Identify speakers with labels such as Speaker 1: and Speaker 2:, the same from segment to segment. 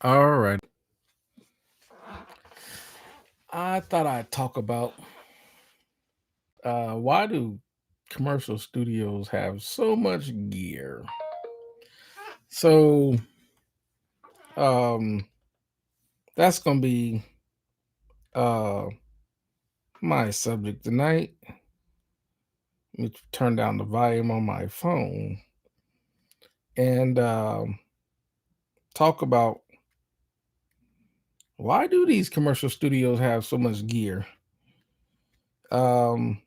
Speaker 1: All right. I thought I'd talk about why do commercial studios have so much gear? So um, that's gonna be uh, my subject tonight. Let me turn down the volume on my phone and talk about why do these commercial studios have so much gear? Um,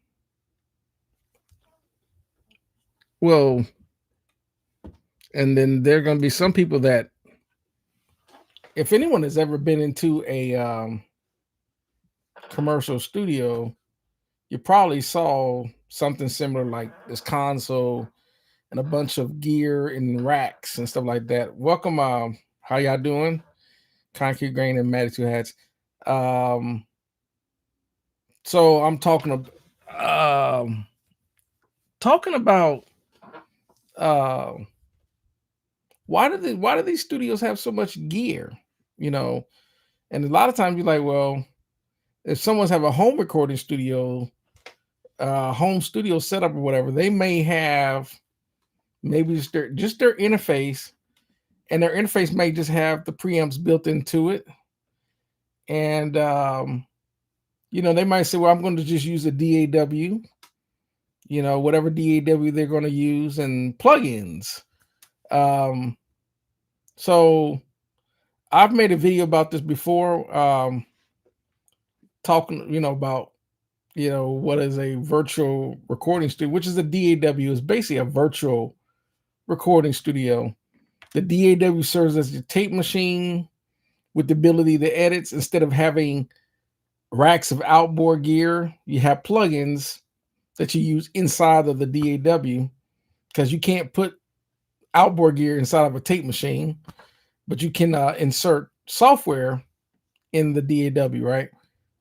Speaker 1: well, and then there are gonna be some people that, if anyone has ever been into a commercial studio, you probably saw something similar like this console and a bunch of gear and racks and stuff like that. Welcome, how y'all doing? Concrete Grain and Matty Two Hats. Um, so I'm talking about uh, why do these studios have so much gear? You know, and a lot of times you're like, well, if someone's have a home studio setup or whatever, they may have maybe just their interface, and their interface may just have the preamps built into it. And they might say, well, I'm going to just use a DAW, whatever DAW they're going to use, and plugins. Um, so I've made a video about this before, talking, about what is a virtual recording studio, which is a DAW, is basically a virtual recording studio. The DAW serves as your tape machine with the ability to edit. Instead of having racks of outboard gear, you have plugins that you use inside of the DAW, because you can't put outboard gear inside of a tape machine, but you can insert software in the DAW, right?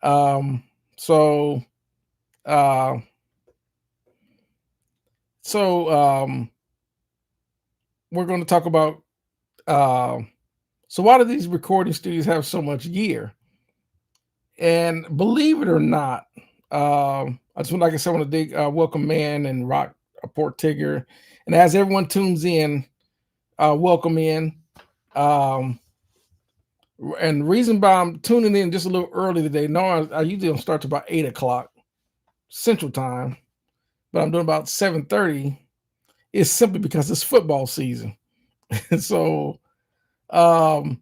Speaker 1: Um, so, uh, so we're going to talk about. Uh, so, why do these recording studios have so much gear? And believe it or not, I just want, like I said, I want to dig, welcome Man and Rock Port Tigger, and as everyone tunes in, welcome in. Um, and the reason why I'm tuning in just a little early today, no, I usually don't start to about 8 o'clock Central Time, but I'm doing about 7:30. Is simply because it's football season. so, um,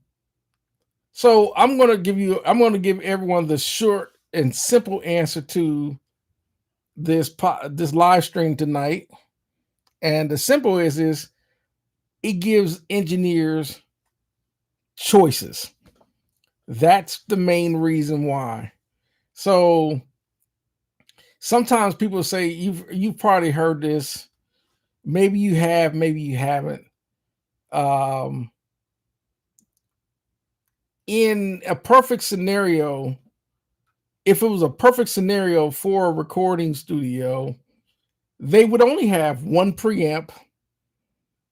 Speaker 1: so I'm going to give everyone the short and simple answer to this live stream tonight. And the simple is it gives engineers choices. That's the main reason why. So sometimes people say, you've probably heard this. Maybe you have, maybe you haven't. Um, in a perfect scenario, if it was a perfect scenario for a recording studio, they would only have one preamp,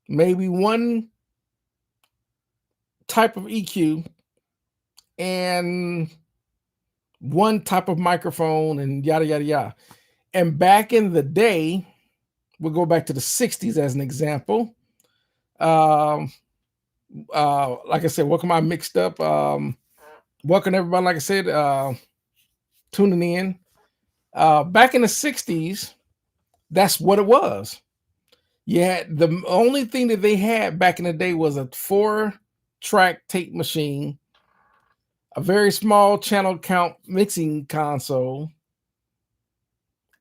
Speaker 1: maybe one type of EQ, and one type of microphone, and yada yada yada. And back in the day, we'll go back to the 60s as an example. Um, like I said, welcome. I mixed up. Welcome everybody. Like I said, tuning in. Back in the 60s, that's what it was. Yeah, the only thing that they had back in the day was a 4-track tape machine, a very small channel count mixing console,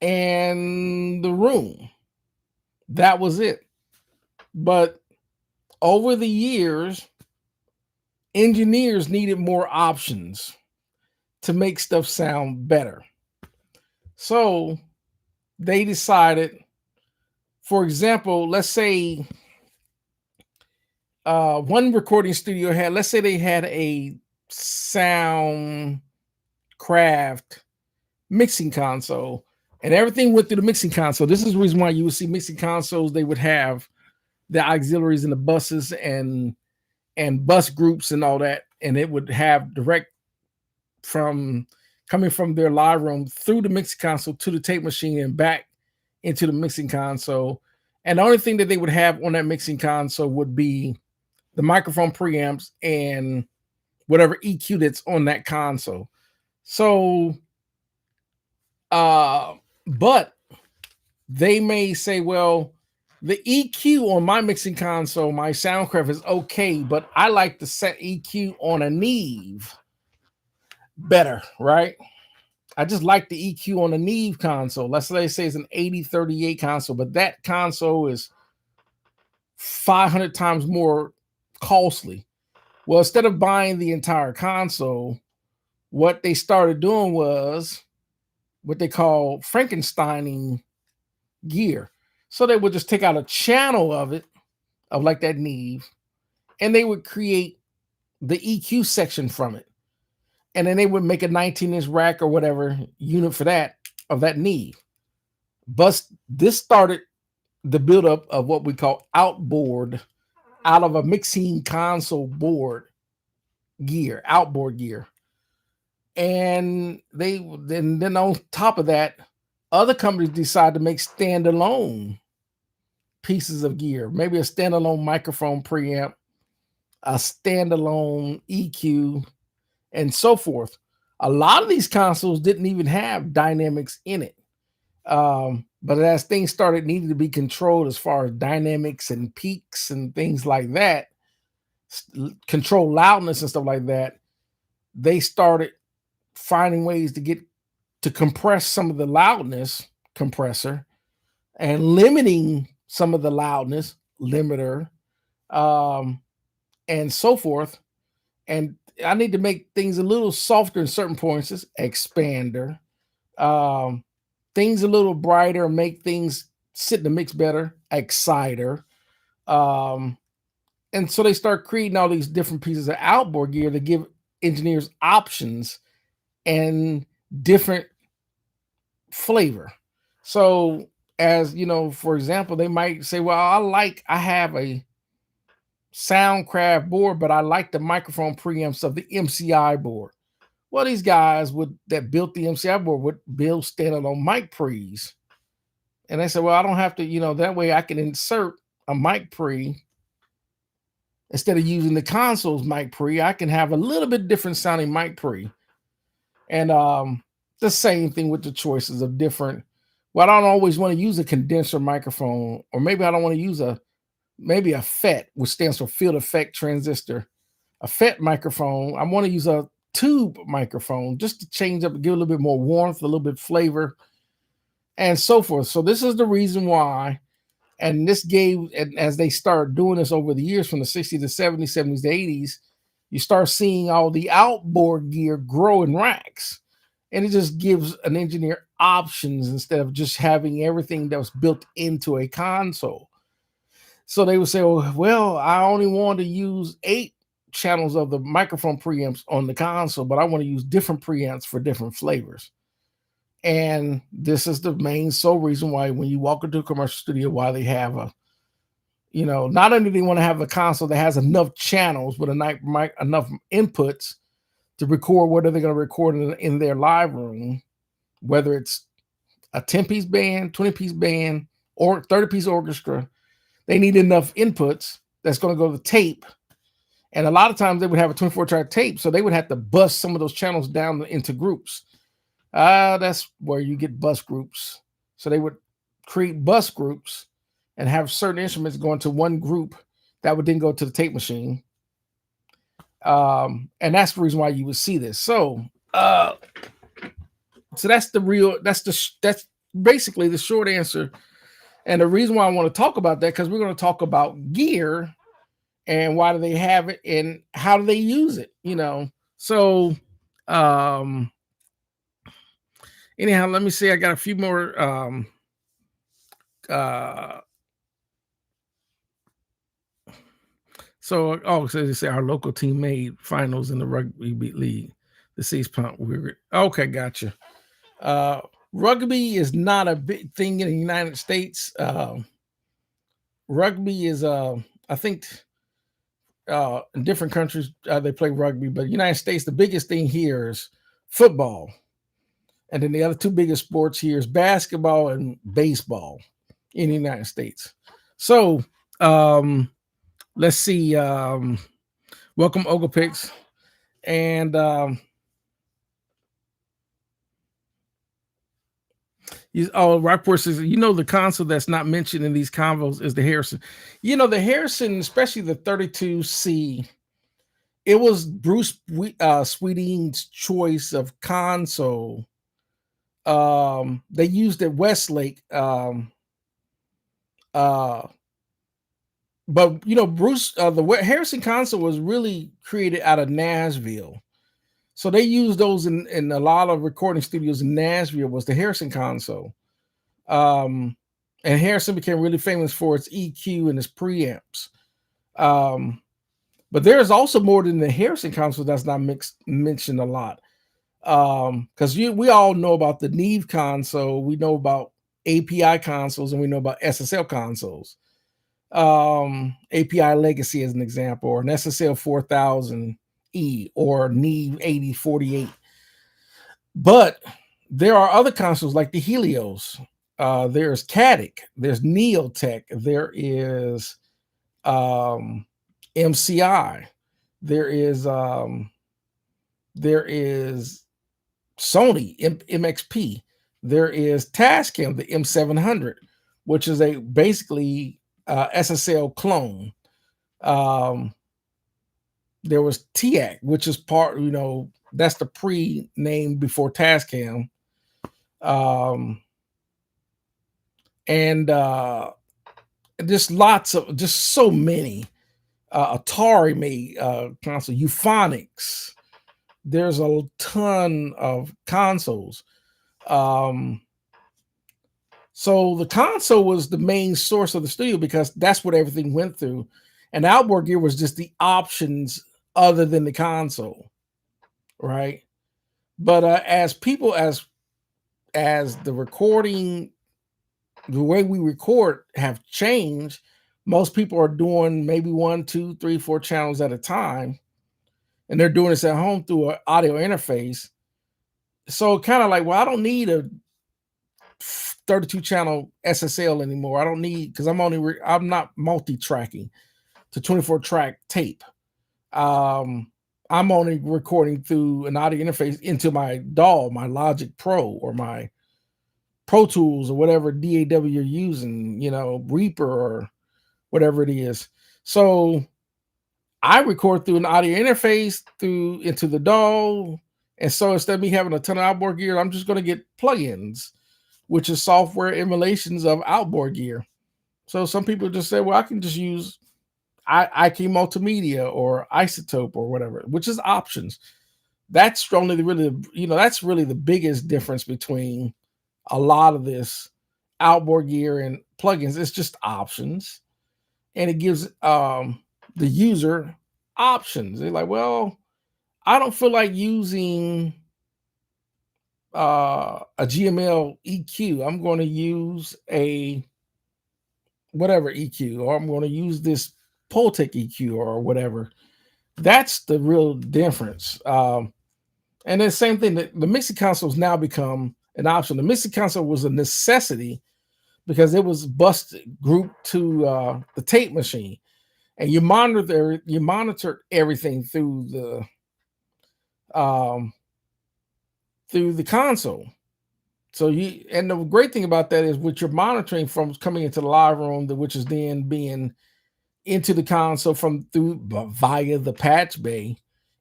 Speaker 1: and the room. That was it. But over the years, engineers needed more options to make stuff sound better. So they decided, for example, let's say one recording studio had, let's say they had a sound craft mixing console, and everything went through the mixing console. This is the reason why you would see mixing consoles. They would have the auxiliaries and the buses, and and bus groups and all that, and it would have direct from coming from their live room through the mixing console to the tape machine and back into the mixing console. And the only thing that they would have on that mixing console would be the microphone preamps and whatever EQ that's on that console. So, but they may say, well, the EQ on my mixing console, my Soundcraft is okay, but I like to set EQ on a Neve better, right? I just like the EQ on a Neve console. Let's say it's an 8038 console, but that console is 500 times more costly. Well, instead of buying the entire console, what they started doing was what they call Frankensteining gear. So they would just take out a channel of it, of like that Neve, and they would create the EQ section from it. And then they would make a 19-inch rack or whatever unit for that, of that Neve. But this started the buildup of what we call outboard, out of a mixing console board gear, outboard gear. And they then on top of that, other companies decide to make standalone pieces of gear, maybe a standalone microphone preamp, a standalone EQ, and so forth. A lot of these consoles didn't even have dynamics in it. But as things started needing to be controlled as far as dynamics and peaks and things like that, control loudness and stuff like that, they started finding ways to get to compress some of the loudness compressor and limiting some of the loudness limiter, and so forth. And I need to make things a little softer in certain points, expander, things a little brighter, make things sit in the mix better, exciter. And so they start creating all these different pieces of outboard gear to give engineers options and different flavor. So, as you know, for example, they might say, well, I have a Soundcraft board, but I like the microphone preamps of the MCI board. Well, these guys that built the MCI board would build standalone mic pre's. And they said, well, I don't have to, that way I can insert a mic pre instead of using the console's mic pre. I can have a little bit different sounding mic pre. And the same thing with the choices of different. Well, I don't always want to use a condenser microphone, or maybe I don't want to use maybe a FET, which stands for field effect transistor, a FET microphone. I want to use a tube microphone just to change up, give a little bit more warmth, a little bit flavor, and so forth. So this is the reason why. And this gave, and as they start doing this over the years from the 60s to 70s, 70s to 80s, you start seeing all the outboard gear grow in racks. And it just gives an engineer options instead of just having everything that was built into a console. So they would say, well, I only want to use 8 channels of the microphone preamps on the console, but I want to use different preamps for different flavors. And this is the main sole reason why when you walk into a commercial studio, why they have not only do they want to have a console that has enough channels with enough inputs to record what are they going to record in their live room, whether it's a 10-piece band, 20-piece band, or 30-piece orchestra. They need enough inputs that's going to go to the tape. And a lot of times they would have a 24-track tape, so they would have to bust some of those channels down into groups. That's where you get bus groups. So they would create bus groups and have certain instruments go into one group that would then go to the tape machine. And that's the reason why you would see this. So that's basically the short answer. And the reason why I want to talk about that, because we're going to talk about gear and why do they have it and how do they use it, So anyhow, let me see. I got a few more so they say our local team made finals in the rugby league. The Seas Pump. Okay, gotcha. Rugby is not a big thing in the United States. Rugby is I think in different countries they play rugby, but United States, the biggest thing here is football, and then the other two biggest sports here is basketball and baseball in the United States. So let's see. Welcome, Oglepix, and Rockport says, the console that's not mentioned in these convos is the Harrison. The Harrison, especially the 32C, it was Bruce Sweeting's choice of console. They used at Westlake. But Bruce, the Harrison console was really created out of Nashville. So they used those in a lot of recording studios in Nashville. Was the Harrison console, and Harrison became really famous for its EQ and its preamps. But there's also more than the Harrison console that's not mentioned a lot, because we all know about the Neve console, we know about API consoles, and we know about SSL consoles. API Legacy as an example, or an SSL 4000E, or Neve 8048. But there are other consoles like the Helios. There's Caddic, there's Neotech, there is MCI, there is Sony MXP, there is Tascam, the M700, which is a basically SSL clone. There was TIAC, which is part, that's the pre-name before Tascam. And just so many. Atari made console, Euphonics. There's a ton of consoles. So the console was the main source of the studio because that's what everything went through. And outboard gear was just the options other than the console, right? But as the recording, the way we record have changed, most people are doing maybe 1, 2, 3, 4 channels at a time, and they're doing this at home through an audio interface. So kind of like, well, I don't need a 32 channel SSL anymore. I don't need, because I'm not multi-tracking to 24 track tape. I'm only recording through an audio interface into my DAW, my Logic Pro, or my Pro Tools, or whatever DAW you're using, Reaper or whatever it is. So I record through an audio interface into the DAW. And so instead of me having a ton of outboard gear, I'm just going to get plugins, which is software emulations of outboard gear. So some people just say, well, I can just use IK Multimedia or Isotope or whatever, which is options. That's only that's really the biggest difference between a lot of this outboard gear and plugins. It's just options, and it gives the user options. They're like, well, I don't feel like using a GML EQ. I'm going to use a whatever EQ, or I'm going to use this Pultec EQ or whatever. That's the real difference. And then the same thing, that the mixing consoles now become an option. The mixing console was a necessity because it was grouped to the tape machine, and you monitor everything through the console. So and the great thing about that is what you're monitoring from coming into the live room, which is then being into the console via the patch bay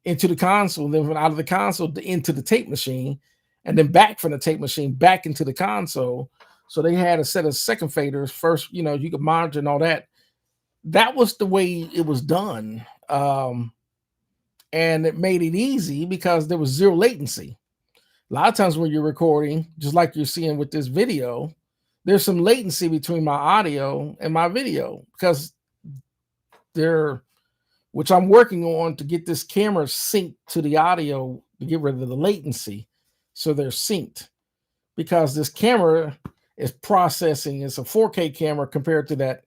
Speaker 1: into the console, then out of the console into the tape machine, and then back from the tape machine back into the console. So they had a set of second faders first. You could monitor and all that. That was the way it was done, and it made it easy because there was zero latency. A lot of times when you're recording, just like you're seeing with this video, there's some latency between my audio and my video because which I'm working on to get this camera synced to the audio to get rid of the latency. So they're synced because this camera is processing. It's a 4K camera compared to that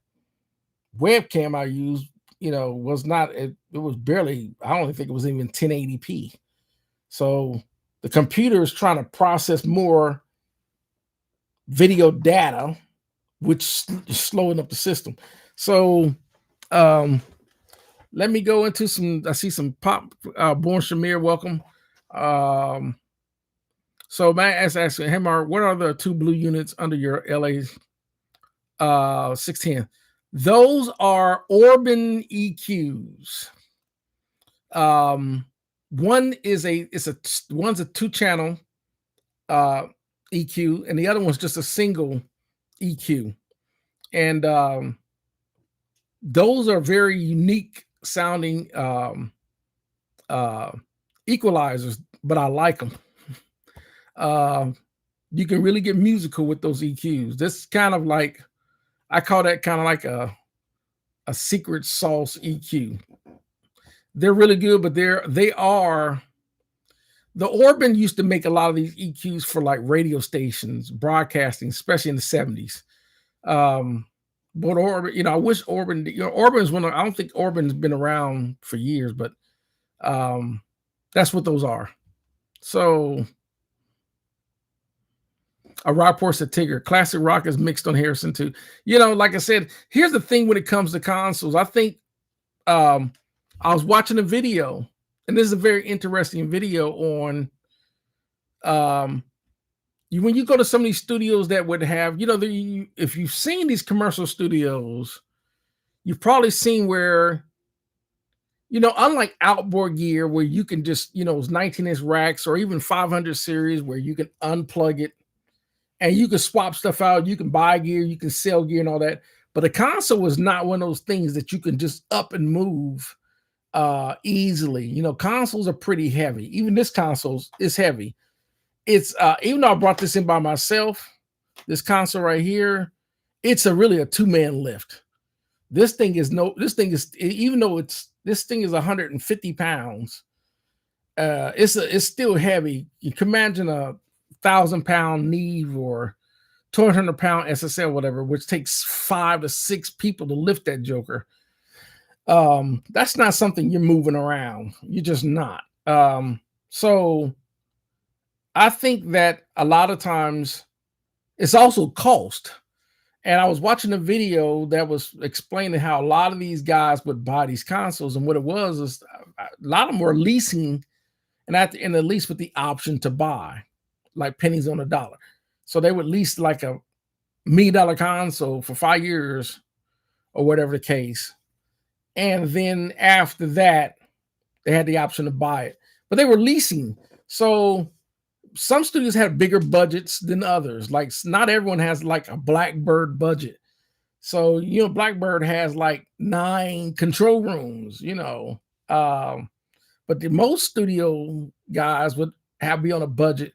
Speaker 1: webcam I use, was not, it was barely, I don't think it was even 1080p. So the computer is trying to process more video data, which is slowing up the system. So um, let me go into some. I see some pop. Born Shamir, welcome. Um, so Matt asking, hey Mark, what are the two blue units under your LA 610? Those are Orban EQs. One is one's a 2-channel EQ, and the other one's just a single EQ. And those are very unique sounding equalizers, but I like them. You can really get musical with those EQs. This kind of like, I call that kind of like a secret sauce EQ. They're really good, but they are. The Orban used to make a lot of these EQs for like radio stations, broadcasting, especially in the 70s. But Orban, I wish Orban, Orban's one. I don't think Orban's been around for years, but that's what those are. So a Rockport said Tigger, classic rock is mixed on Harrison too. Like I said, here's the thing when it comes to consoles. I think I was watching a video, and this is a very interesting video on when you go to some of these studios that would have, if you've seen these commercial studios, you've probably seen where, unlike outboard gear where you can just, it's 19-inch racks or even 500 series where you can unplug it and you can swap stuff out. You can buy gear, you can sell gear and all that. But a console is not one of those things that you can just up and move easily. Consoles are pretty heavy. Even this console is heavy. It's even though I brought this in by myself, this console right here, it's really a 2-man lift. This thing is even though this thing is 150 pounds, it's still heavy. You can imagine a 1,000-pound Neve or 200-pound SSL, whatever, which takes 5 to 6 people to lift that joker. That's not something you're moving around. You're just not. So I think that a lot of times it's also cost. And I was watching a video that was explaining how a lot of these guys would buy these consoles, and what it was is a lot of them were leasing, and at the end of the lease with the option to buy, like pennies on a dollar. So they would lease like a $1 million console for 5 years or whatever the case. And then after that, they had the option to buy it, but they were leasing. So some studios have bigger budgets than others. Like not everyone has like a Blackbird budget. So, Blackbird has like 9 control rooms, but the most studio guys would be on a budget,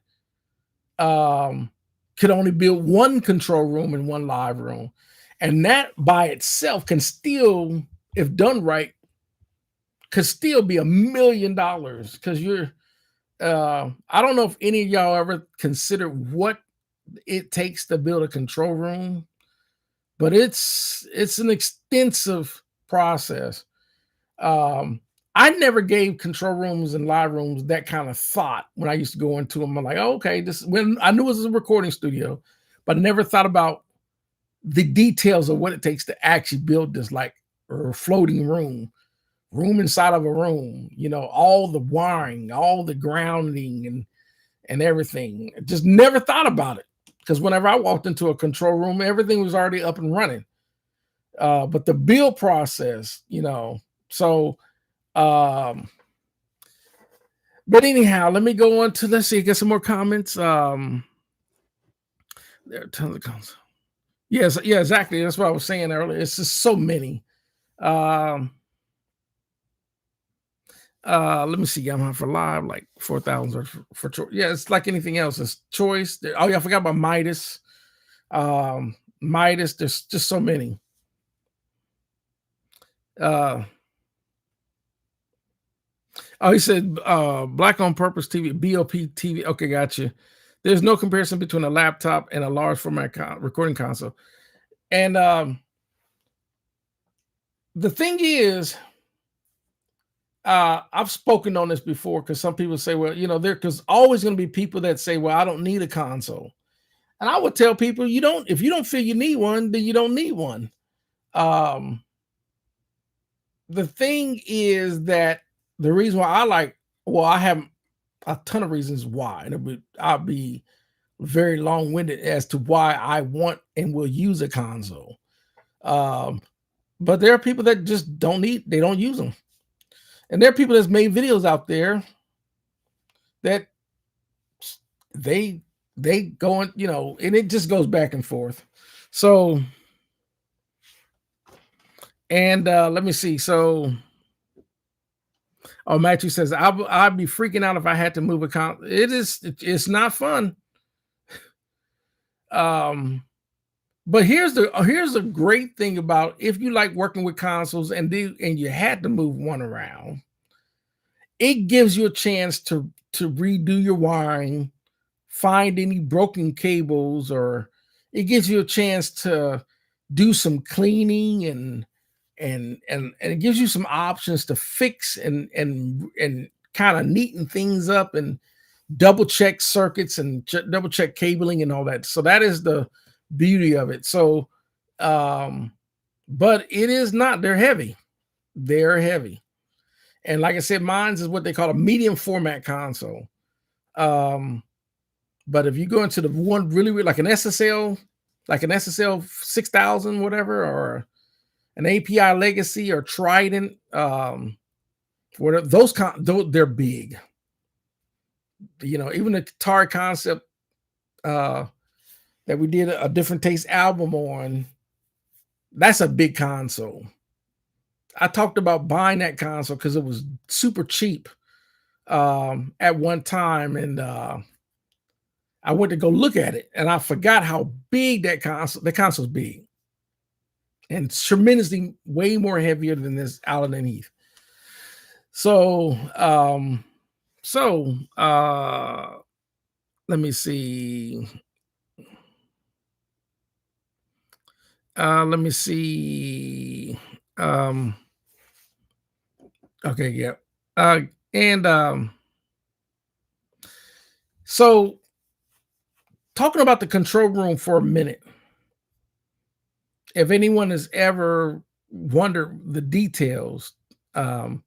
Speaker 1: could only build 1 control room and 1 live room. And that by itself can still, if done right, could still be $1 million, because I don't know if any of y'all ever considered what it takes to build a control room, but it's an extensive process. I never gave control rooms and live rooms that kind of thought when I used to go into them. I'm like, oh, okay, when I knew it was a recording studio, but I never thought about the details of what it takes to actually build this, like a floating room inside of a room, all the wiring, all the grounding and everything. I just never thought about it, because whenever I walked into a control room, everything was already up and running. But the build process, so but anyhow, let me go on to, let's see, get some more comments. There are tons of comments. Yes, yeah, exactly. That's what I was saying earlier. It's just so many. Let me see. Yamaha for live, like 4,000 for choice. Yeah, it's like anything else. It's choice. Oh yeah, I forgot about Midas. Midas. There's just so many. Oh, he said Black on Purpose TV, BOP TV. Okay, gotcha. There's no comparison between a laptop and a large format recording console. And The thing is, I've spoken on this before because some people say, well, there's always going to be people that say, well, I don't need a console. And I would tell people, if you don't feel you need one, then you don't need one. Um, the thing is that the reason why I have a ton of reasons why, and I'll be very long winded as to why I want and will use a console. Um, but there are people that just they don't use them. And there are people that's made videos out there that they they go and and it just goes back and forth. So, and let me see. So, oh, Matthew says I'd be freaking out if I had to move a it's not fun. Um, but here's the great thing about if you like working with consoles and you had to move one around, it gives you a chance to redo your wiring, find any broken cables, or it gives you a chance to do some cleaning and it gives you some options to fix and kind of neaten things up and double check circuits and double check cabling and all that. So that is the beauty of it. So but it is not, they're heavy. They're heavy. And like I said, mine's is what they call a medium format console. Um, but if you go into the one really like an SSL, like an SSL 6000, whatever, or an API Legacy or Trident, whatever, they're big. Even the Atari Concept that we did a different taste album on, that's a big console. I talked about buying that console because it was super cheap at one time, and I went to go look at it, and I forgot how big the console's big, and tremendously way more heavier than this Allen and Heath. So, let me see. Let me see. Okay, yeah. And so talking about the control room for a minute. If anyone has ever wondered the details, um,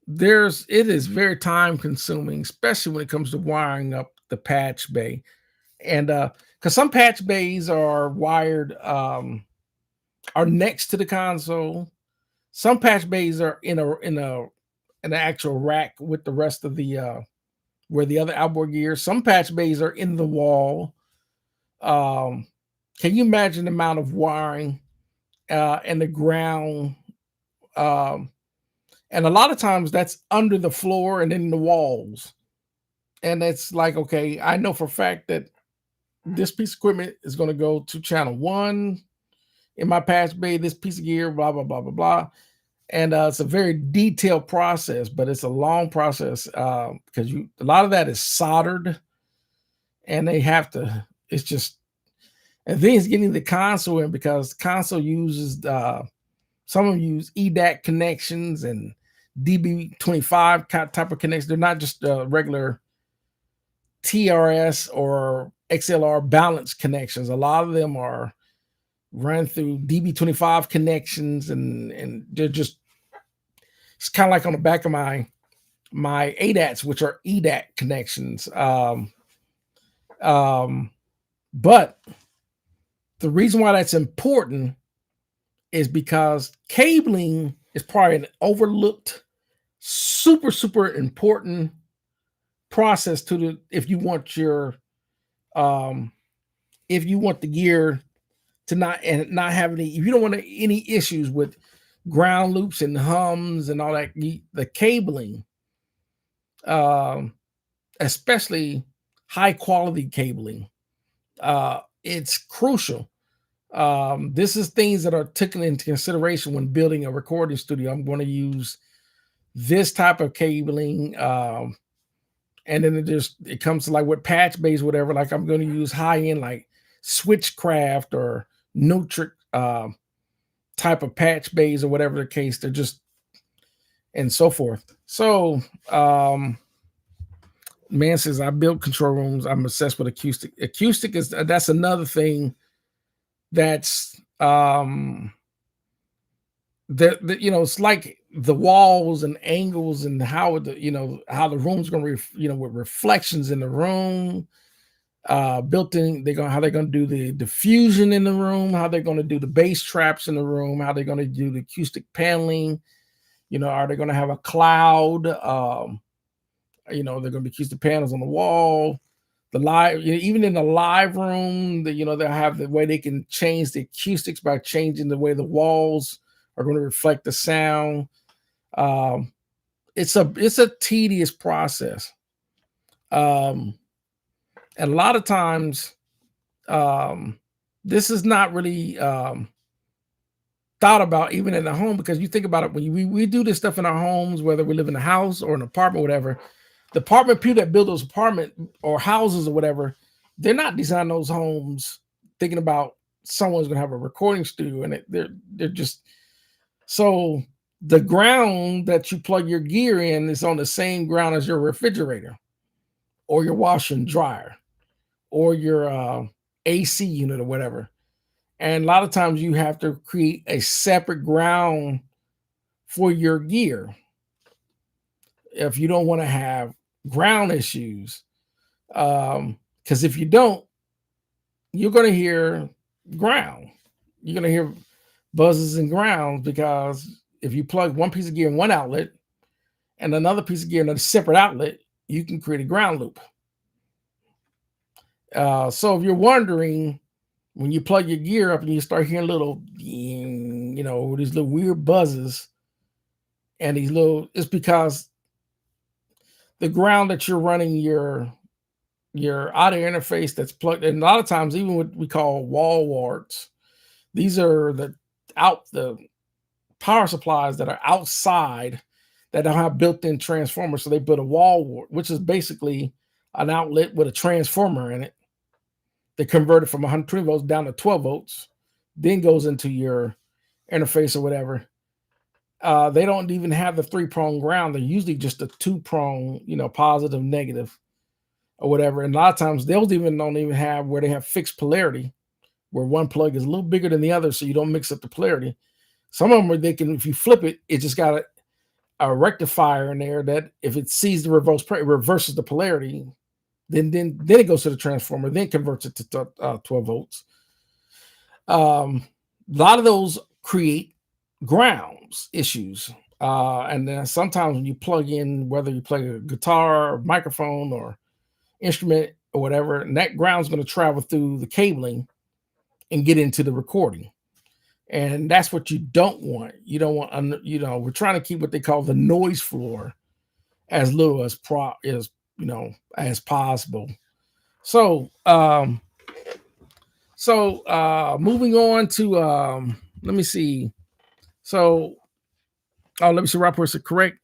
Speaker 1: it is very time consuming, especially when it comes to wiring up the patch bay. And because some patch bays are wired are next to the console. Some patch bays are in an actual rack with the rest of the where the other outboard gear. Some patch bays are in the wall. Can you imagine the amount of wiring and the ground? And a lot of times that's under the floor and in the walls. And it's like, okay, I know for a fact that this piece of equipment is going to go to channel 1 in my patch bay, this piece of gear, blah, blah, blah, blah, blah. And it's a very detailed process, but it's a long process because a lot of that is soldered and they have to, it's just, and then it's getting the console in because the console uses, some of them use EDAC connections and DB25 type of connections. They're not just regular TRS or XLR balance connections. A lot of them are run through DB25 connections, and they're just, it's kind of like on the back of my ADATs, which are EDAC connections. But the reason why that's important is because cabling is probably an overlooked, super, super important process if you want the gear to not have any, if you don't want any issues with ground loops and hums and all that, the cabling, especially high quality cabling, it's crucial. This is things that are taken into consideration when building a recording studio. I'm going to use this type of cabling, and then it comes to like with patch bays, whatever. Like I'm going to use high end like Switchcraft or Neutrik type type of patch bays or whatever the case. They're just and so forth. So man says I built control rooms. I'm obsessed with acoustic. Acoustic is that's another thing that's that you know, it's like the walls and angles and how the you know how the room's going to you know, with reflections in the room, built in. They're going how they're going to do the diffusion in the room, how they're going to do the bass traps in the room, how they're going to do the acoustic paneling. You know, are they going to have a cloud? You know, they're going to be acoustic panels on the wall. The live, you know, even in the live room, you know, they'll have the way they can change the acoustics by changing the way the walls are going to reflect the sound. It's a tedious process. And a lot of times, this is not really thought about even in the home, because you think about it when we do this stuff in our homes, whether we live in a house or an apartment, whatever. The apartment people that build those apartment or houses or whatever, they're not designing those homes thinking about someone's going to have a recording studio in it. They're just so the ground that you plug your gear in is on the same ground as your refrigerator or your washer and dryer or your AC unit or whatever. And a lot of times you have to create a separate ground for your gear if you don't want to have ground issues. Because if you don't, you're going to hear ground. You're going to hear buzzes and grounds, because if you plug one piece of gear in one outlet and another piece of gear in a separate outlet, you can create a ground loop. So if you're wondering, when you plug your gear up and you start hearing little, you know, these little weird buzzes and these little, it's because the ground that you're running your audio interface that's plugged in. A lot of times, even what we call wall warts, these are the power supplies that are outside that don't have built-in transformers. So they build a wall wart, which is basically an outlet with a transformer in it. They convert it from 120 volts down to 12 volts, then goes into your interface or whatever. They don't even have the 3-prong ground. They're usually just a 2-prong, you know, positive, negative, or whatever. And a lot of times they'll don't even have where they have fixed polarity, where one plug is a little bigger than the other, so you don't mix up the polarity. Some of them are they can, if you flip it, it just got a rectifier in there that if it sees the reverse, it reverses the polarity. Then it goes to the transformer, then converts it to 12 volts. A lot of those create grounds issues. And then sometimes when you plug in, whether you play a guitar or microphone or instrument or whatever, and that ground's going to travel through the cabling and get into the recording. And that's what you don't want. You don't want, you know, we're trying to keep what they call the noise floor as little as as possible. So moving on to let me see. So let me see. Rapport said correct.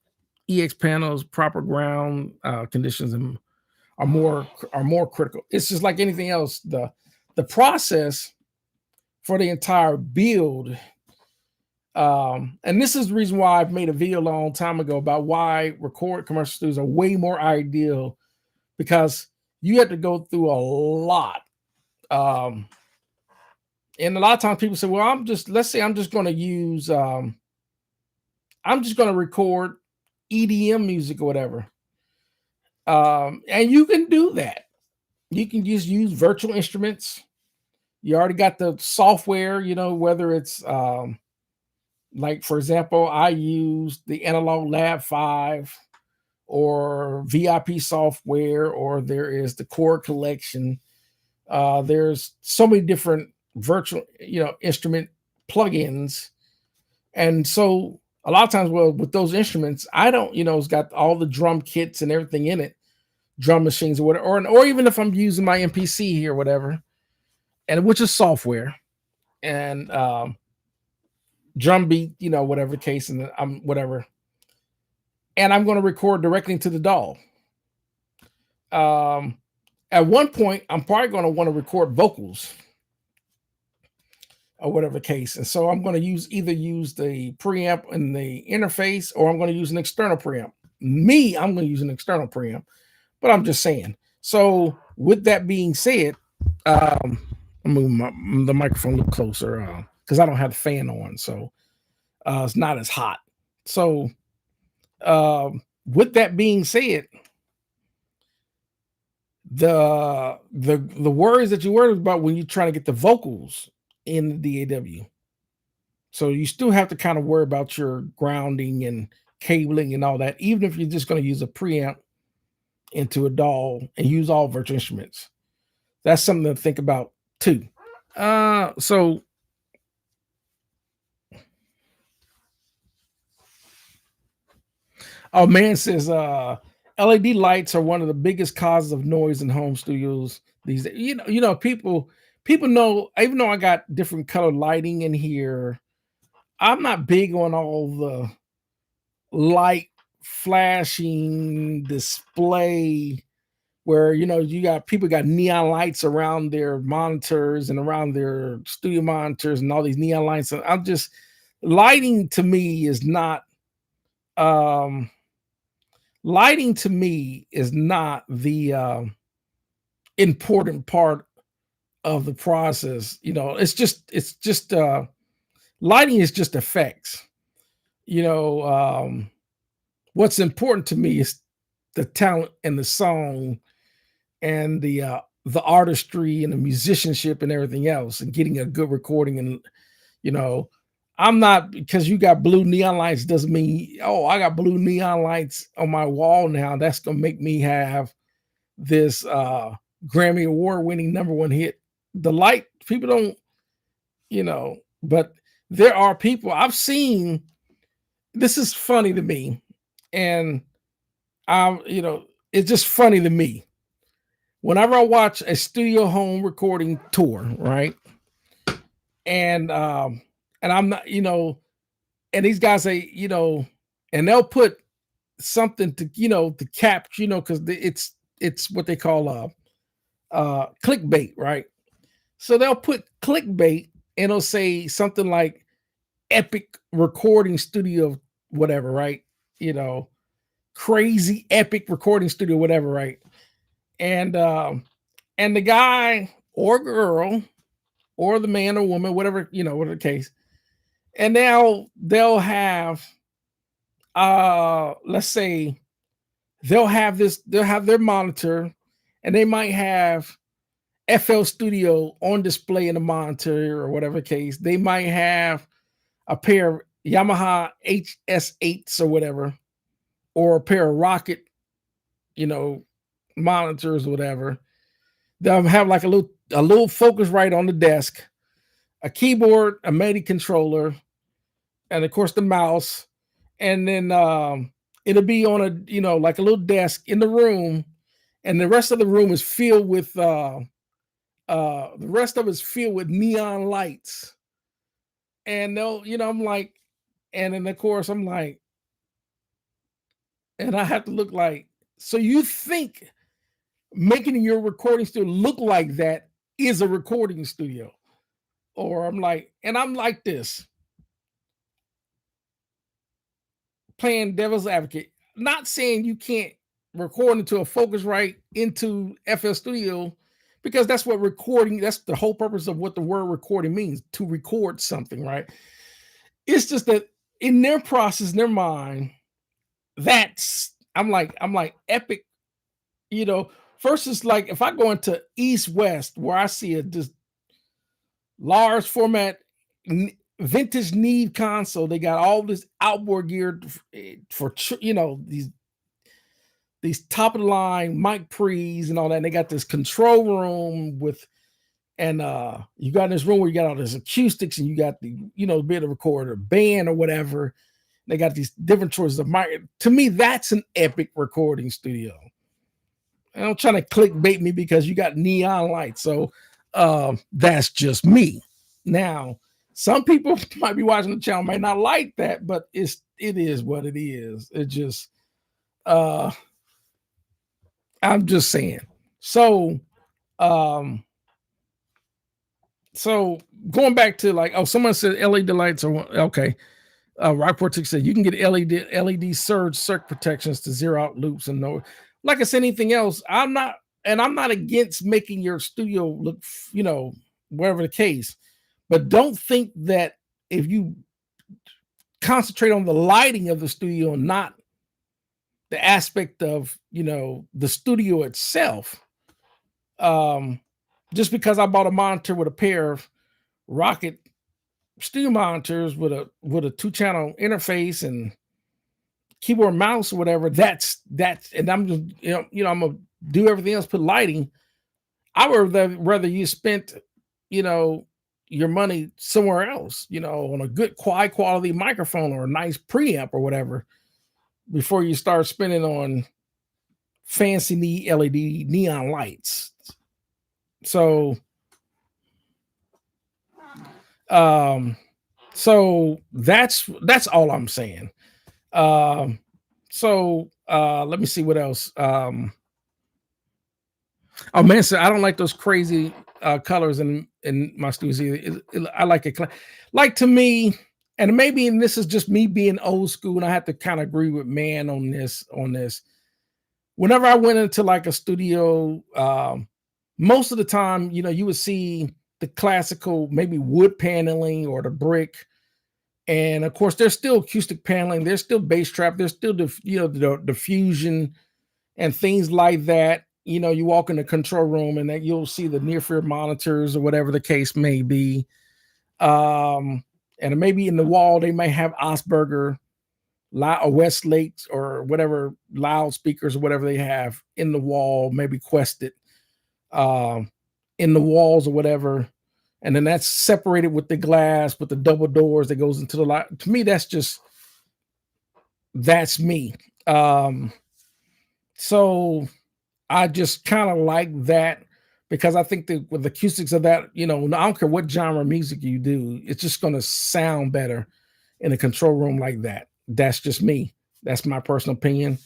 Speaker 1: EX panels, proper ground conditions are more critical. It's just like anything else. The process for the entire build. And this is the reason why I've made a video a long time ago about why record commercial studios are way more ideal, because you have to go through a lot. And a lot of times people say, well, let's say I'm just going to use, I'm just going to record EDM music or whatever. And you can do that. You can just use virtual instruments. You already got the software, you know, whether it's, like, for example, I use the Analog Lab 5 or VIP software, or there is the Chord Collection. There's so many different virtual, you know, instrument plugins. And so a lot of times, well, with those instruments, I don't, you know, it's got all the drum kits and everything in it, drum machines or whatever, or even if I'm using my MPC here, whatever, and which is software and drum beat, you know, whatever case, and I'm whatever. And I'm going to record directly into the DAW. At one point, I'm probably going to want to record vocals. or whatever the case. And so I'm going to either use the preamp in the interface, or I'm going to use an external preamp. I'm going to use an external preamp, but I'm just saying. So with that being said, I'm moving the microphone a little closer because I don't have the fan on, so it's not as hot. So with that being said, the worries that you worry about when you're trying to get the vocals in the DAW. So you still have to kind of worry about your grounding and cabling and all that, even if you're just going to use a preamp into a DAW and use all virtual instruments. That's something to think about too. So oh man says LED lights are one of the biggest causes of noise in home studios these days. People know, even though I got different colored lighting in here, I'm not big on all the light flashing display where you got people got neon lights around their monitors and around their studio monitors and all these neon lights. And I'm just lighting to me is not um lighting to me is not the important part of the process. It's just lighting is just effects. What's important to me is the talent and the song and the artistry and the musicianship and everything else, and getting a good recording. And you know I'm not, because you got blue neon lights doesn't mean, oh, I got blue neon lights on my wall now, that's gonna make me have this Grammy award winning number one hit. The light people don't, but there are people I've seen. This is funny to me, and it's just funny to me. Whenever I watch a studio home recording tour, right? And I'm not, and these guys say, and they'll put something to, to capture, because it's what they call clickbait, right? So they'll put clickbait and it'll say something like epic recording studio, whatever, right? Crazy epic recording studio, whatever, right? And the guy or girl or the man or woman, whatever, whatever the case, and they'll have let's say they'll have their monitor, and they might have FL Studio on display in the monitor or whatever case. They might have a pair of Yamaha HS8s or whatever, or a pair of Rocket, monitors or whatever. They'll have like a little Focusrite on the desk, a keyboard, a MIDI controller, and of course the mouse. And then it'll be on a, like a little desk in the room, and the rest of the room is filled with neon lights. And they'll, I'm like, and then of course I'm like, and I have to look like, so you think making your recording studio look like that is a recording studio? Or I'm like, and I'm like this, playing devil's advocate, not saying you can't record into a Focusrite into FL Studio, because that's what recording, that's the whole purpose of what the word recording means, to record something, right? It's just that in their process, in their mind, that's I'm like epic, versus like if I go into East West where I see a just large format vintage Neve console. They got all this outboard gear for these top of the line mic pre's and all that. And they got this control room with, and you got this room where you got all this acoustics, and you got the be able to record a band or whatever. They got these different choices of mic. To me, that's an epic recording studio. And I'm trying to clickbait me because you got neon lights. So that's just me. Now, some people might be watching the channel, might not like that, but it is what it is. It just I'm just saying. So going back to like, oh, someone said LED lights are okay. Rockport said you can get LED surge circuit protections to zero out loops and no. Like I said, anything else, I'm not against making your studio look, whatever the case, but don't think that if you concentrate on the lighting of the studio and not the aspect of the studio itself. Just because I bought a monitor with a pair of Rocket studio monitors with a 2-channel interface and keyboard mouse or whatever, that's and I'm just I'm gonna do everything else, put lighting. I would rather you spent your money somewhere else, on a good high quality microphone or a nice preamp or whatever, before you start spending on fancy LED neon lights. So so that's all I'm saying. Let me see what else. Oh man, so I don't like those crazy colors in my studios either. I like it like, to me, and maybe, and this is just me being old school, and I have to kind of agree with man on this. Whenever I went into like a studio, most of the time, you would see the classical, maybe wood paneling or the brick. And of course, there's still acoustic paneling, there's still bass trap, there's still the diffusion and things like that. You walk in the control room and that you'll see the near field monitors or whatever the case may be. And maybe in the wall they may have Osberger or Westlake or whatever loudspeakers or whatever they have in the wall, maybe Quested in the walls or whatever. And then that's separated with the glass with the double doors that goes into the light. To me, that's me. So I just kind of like that, because I think that with the acoustics of that, I don't care what genre of music you do, it's just going to sound better in a control room like that. That's just me. That's my personal opinion.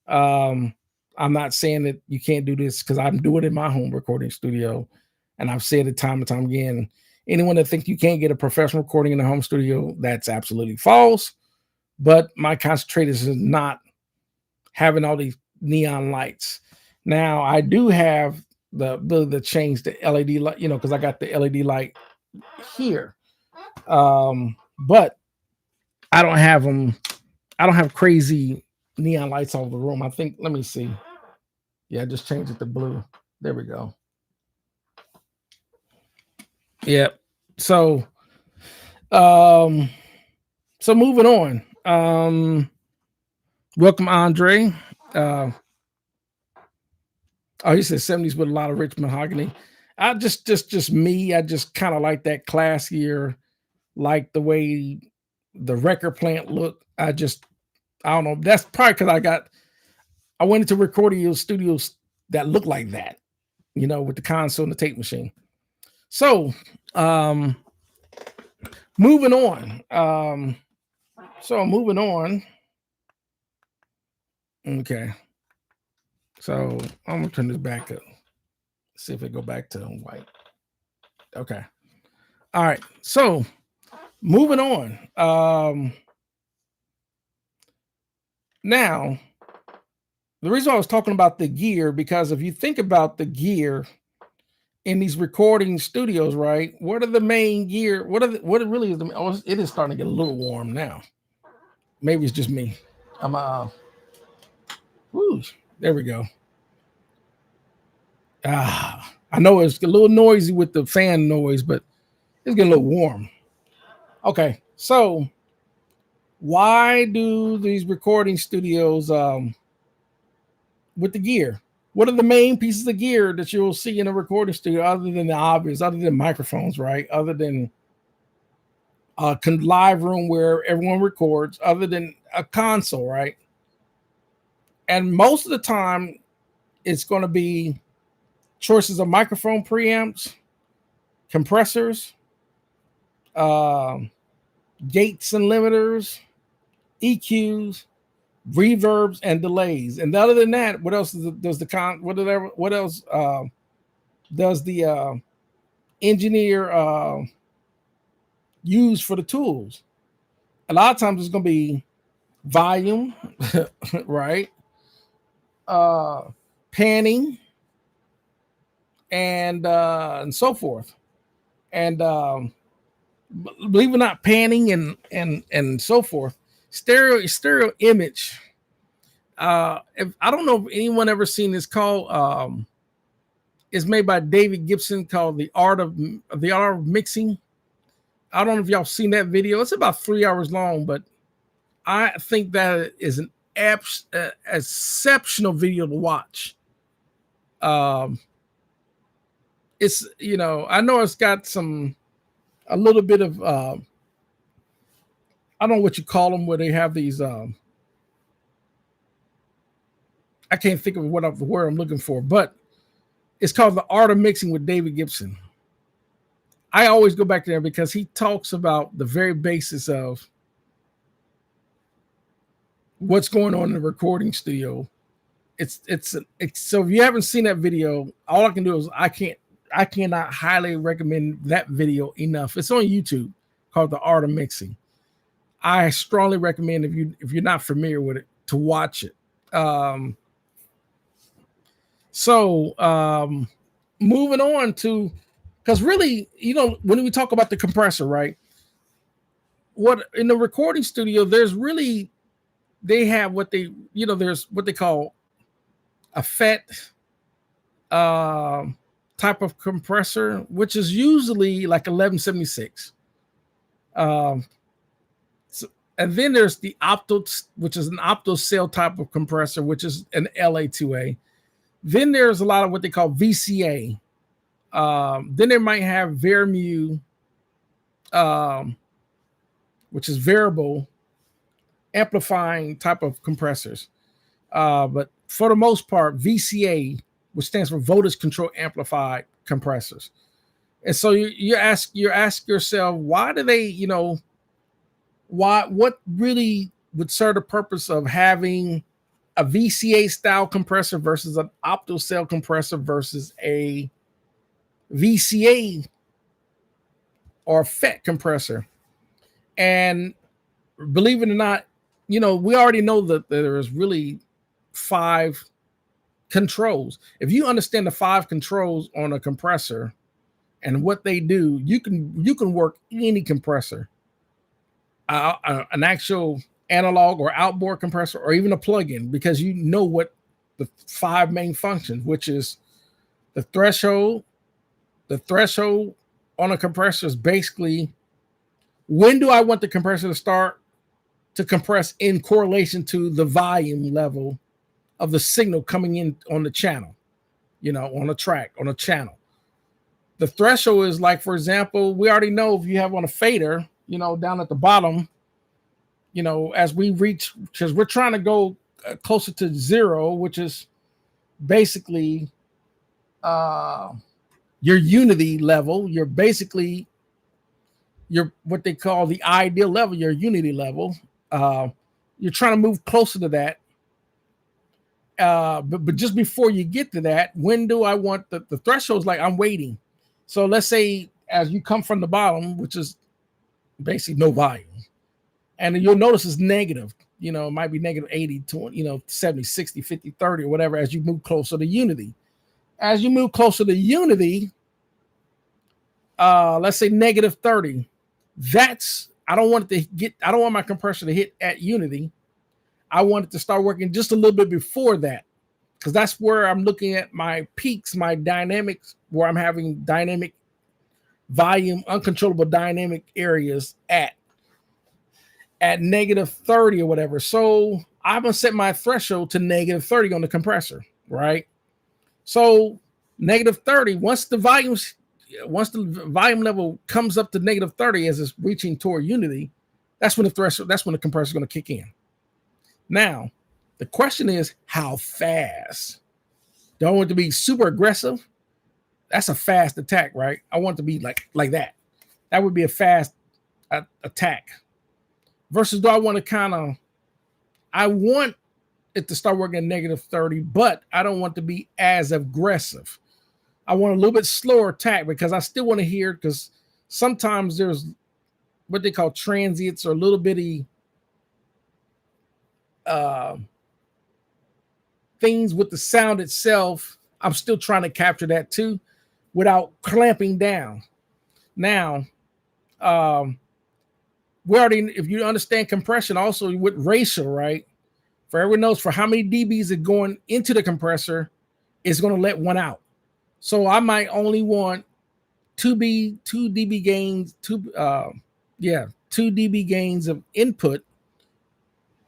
Speaker 1: I'm not saying that you can't do this, because I'm doing it in my home recording studio. And I've said it time and time again, anyone that thinks you can't get a professional recording in a home studio, that's absolutely false. But my concentration is not having all these neon lights. Now, I do have the ability to change the LED light, because I got the LED light here. But I don't have them. I don't have crazy neon lights all over the room. I think, let me see. Yeah, I just changed it to blue. There we go. Yep. So moving on. Welcome, Andre. He said 70s with a lot of rich mahogany. I just me. I just kind of like that classier, like the way the record plant look. I don't know. That's probably because I went into recording studios that look like that, with the console and the tape machine. So, moving on. Moving on. Okay. So I'm gonna turn this back up. See if it go back to white. Okay. All right. So moving on. Now, the reason I was talking about the gear, because if you think about the gear in these recording studios, right? What are the main gear? What it really is? It is starting to get a little warm now. Maybe it's just me. There we go. I know it's a little noisy with the fan noise, but it's getting a little warm. Okay, so why do these recording studios with the gear? What are the main pieces of gear that you'll see in a recording studio, other than the obvious, other than microphones, right? Other than a live room where everyone records, other than a console, right? And most of the time, it's going to be choices of microphone preamps, compressors, gates and limiters, EQs, reverbs, and delays. And other than that, what else does the engineer used for the tools. A lot of times it's going to be volume, right? Uh, Panning, and so forth. And believe it or not, panning and so forth. Stereo image. If I don't know if anyone ever seen this called. It's made by David Gibson called the art of mixing. I don't know if y'all seen that video. It's about 3 hours long, but I think that is an exceptional video to watch. It's I know it's got a little bit of I don't know what you call them, where they have these I can't think of the word I'm looking for, but it's called The Art of Mixing with David Gibson. I always go back there because he talks about the very basis of what's going on in the recording studio. It's so if you haven't seen that video, all I can do is I cannot highly recommend that video enough. It's on YouTube, called The Art of Mixing. I strongly recommend, if you're not familiar with it, to watch it. Moving on to, because really, when we talk about the compressor, right? What in the recording studio, they have what there's what they call a FET type of compressor, which is usually like 1176. And then there's the which is an optocell type of compressor, which is an LA2A. Then there's a lot of what they call VCA. Then they might have VariMu, which is variable amplifying type of compressors. But for the most part, VCA, which stands for voltage control amplified compressors. And so you ask yourself, why do they, what really would serve the purpose of having a VCA style compressor versus an optocell compressor versus a VCA or FET compressor? And believe it or not, we already know that there is really 5 controls. If you understand the 5 controls on a compressor and what they do, you can work any compressor, an actual analog or outboard compressor, or even a plug-in, because you know what the 5 main functions, which is the threshold. The threshold on a compressor is basically, when do I want the compressor to start to compress in correlation to the volume level of the signal coming in on the channel, on a track, on a channel. The threshold is like, for example, we already know if you have on a fader, down at the bottom, as we reach, because we're trying to go closer to 0, which is basically your unity level. You're basically what they call the ideal level, your unity level. You're trying to move closer to that. But just before you get to that, when do I want the threshold? Is like, I'm waiting. So let's say as you come from the bottom, which is basically no volume, and you'll notice it's negative. It might be negative 80, 20, 70, 60, 50, 30, or whatever, as you move closer to unity. As you move closer to unity, let's say negative 30. I don't want my compressor to hit at unity. I want it to start working just a little bit before that, because that's where I'm looking at my peaks, my dynamics, where I'm having dynamic volume, uncontrollable dynamic areas at negative 30 or whatever. So I'm going to set my threshold to negative 30 on the compressor, right? So negative 30, once the volume level comes up to negative 30 as it's reaching toward unity, that's when the compressor is going to kick in. Now, the question is, how fast? Do I want it to be super aggressive? That's a fast attack, right? I want it to be like that. That would be a fast attack. Versus, do I want to I want it to start working at negative 30, but I don't want to be as aggressive. I want a little bit slower attack, because I still want to hear, because sometimes there's what they call transients or little bitty uh, things with the sound itself. I'm still trying to capture that too without clamping down. Now, um, we already, if you understand compression, also with ratio, right? For everyone knows for how many dBs are going into the compressor, it's going to let one out. So I might only want 2 dB gains, 2 dB gains of input.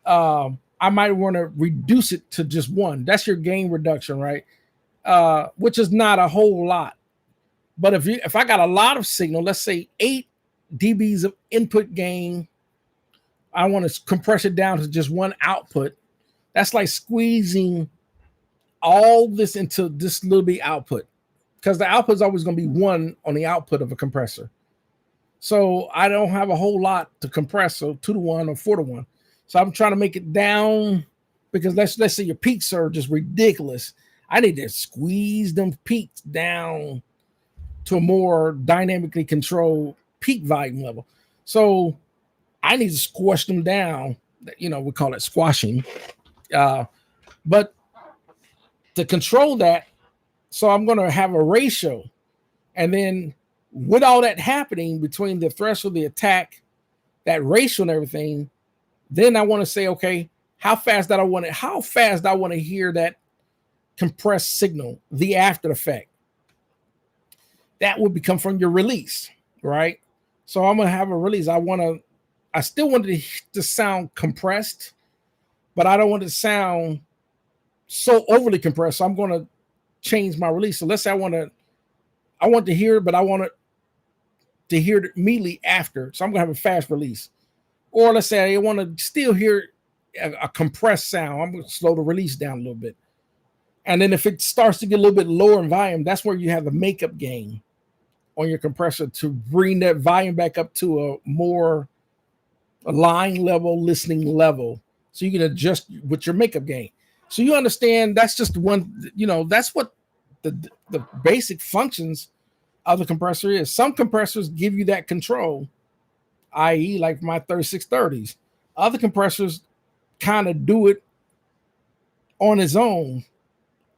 Speaker 1: I might want to reduce it to just 1. That's your gain reduction, right? Which is not a whole lot. But if I got a lot of signal, let's say 8 dBs of input gain, I want to compress it down to just 1 output. That's like squeezing all this into this little bit output, because the output is always going to be 1 on the output of a compressor. So I don't have a whole lot to compress, so 2 to 1 or 4 to 1. So I'm trying to make it down, because let's say your peaks are just ridiculous. I need to squeeze them peaks down to a more dynamically controlled peak volume level. So I need to squash them down. We call it squashing. But to control that, so I'm going to have a ratio. And then with all that happening between the threshold, the attack, that ratio and everything, then I want to say, okay, how fast I want to hear that compressed signal, the after effect. That would become from your release, right? So I'm going to have a release. I still want it to sound compressed, but I don't want it to sound so overly compressed. So I'm going to change my release. So let's say I want to hear it, but I want it to hear it immediately after. So I'm going to have a fast release. Or let's say I want to still hear a compressed sound. I'm going to slow the release down a little bit. And then if it starts to get a little bit lower in volume, that's where you have the makeup gain on your compressor to bring that volume back up to a more line level, listening level. So you can adjust with your makeup gain. So you understand that's just one, that's what the basic functions of the compressor is. Some compressors give you that control, i.e. like my 3630s. Other compressors kind of do it on its own.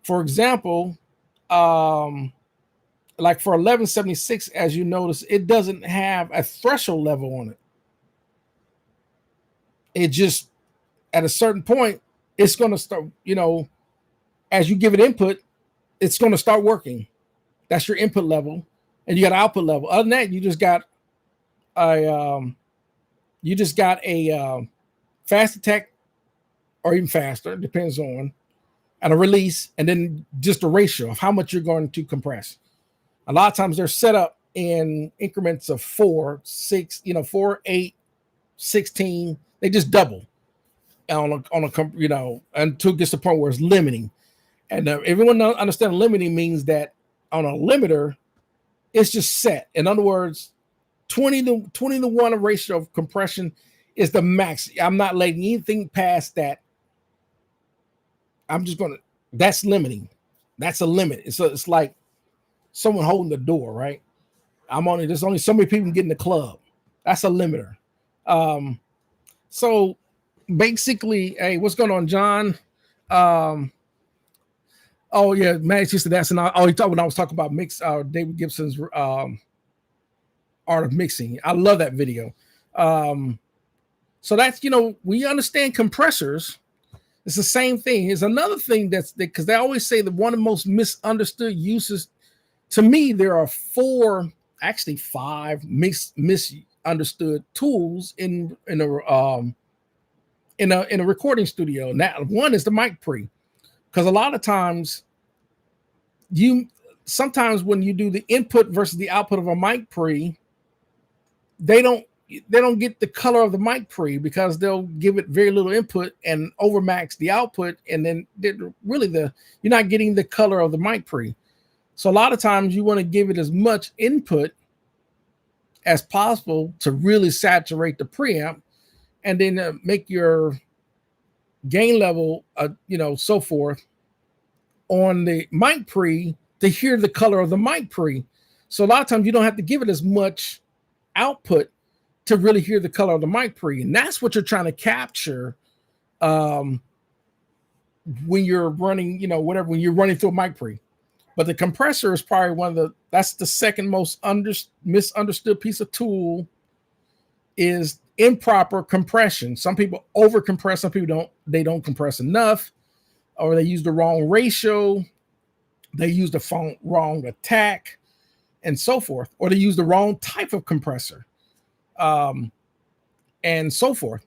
Speaker 1: For example, like for 1176, as you notice, it doesn't have a threshold level on it. It just, at a certain point, it's going to start, as you give it input, it's going to start working. That's your input level. And you got output level. Other than that, you just got a fast attack, or even faster, depends on, and a release, and then just a ratio of how much you're going to compress. A lot of times they're set up in increments of 4, 6, 4, 8, 16. They just double until it gets to the point where it's limiting. And everyone understand limiting means that on a limiter, it's just set. In other words, 20 to 1 ratio of compression is the max. I'm not letting anything past that. That's limiting. That's a limit. It's like someone holding the door, right? There's only so many people can get in the club. That's a limiter. So basically, hey, what's going on, John? Oh yeah, Max used to that. And he talked when I was talking about David Gibson's art of mixing. I love that video. So that's, we understand compressors. It's the same thing. It's another thing because they always say that one of the most misunderstood uses. To me, there are 4, actually 5 misunderstood tools in a recording studio. And that one is the mic pre, because a lot of times sometimes when you do the input versus the output of a mic pre, they don't get the color of the mic pre, because they'll give it very little input and overmax the output, and then you're not getting the color of the mic pre. So a lot of times you want to give it as much input as possible to really saturate the preamp, and then make your gain level, so forth on the mic pre to hear the color of the mic pre. So a lot of times you don't have to give it as much output to really hear the color of the mic pre. And that's what you're trying to capture um, when you're running, whatever, when you're running through a mic pre. But the compressor is probably that's the second most misunderstood piece of tool is improper compression. Some people over compress, some people don't compress enough, or they use the wrong ratio, they use the wrong attack, and so forth, or they use the wrong type of compressor, and so forth.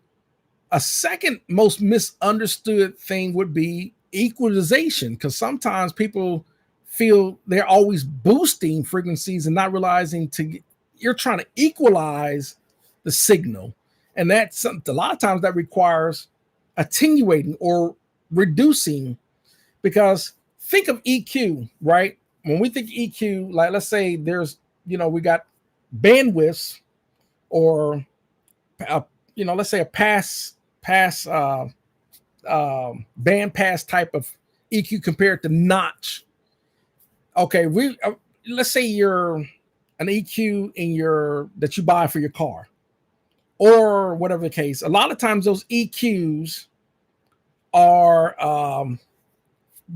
Speaker 1: A second most misunderstood thing would be equalization, because sometimes people feel they're always boosting frequencies and not realizing you're trying to equalize the signal. And that's a lot of times that requires attenuating or reducing, because think of EQ, right? When we think EQ, like let's say there's, we got bandwidths or, let's say a band pass type of EQ compared to notch. Okay, let's say you're an EQ that you buy for your car, or whatever the case. A lot of times those EQs are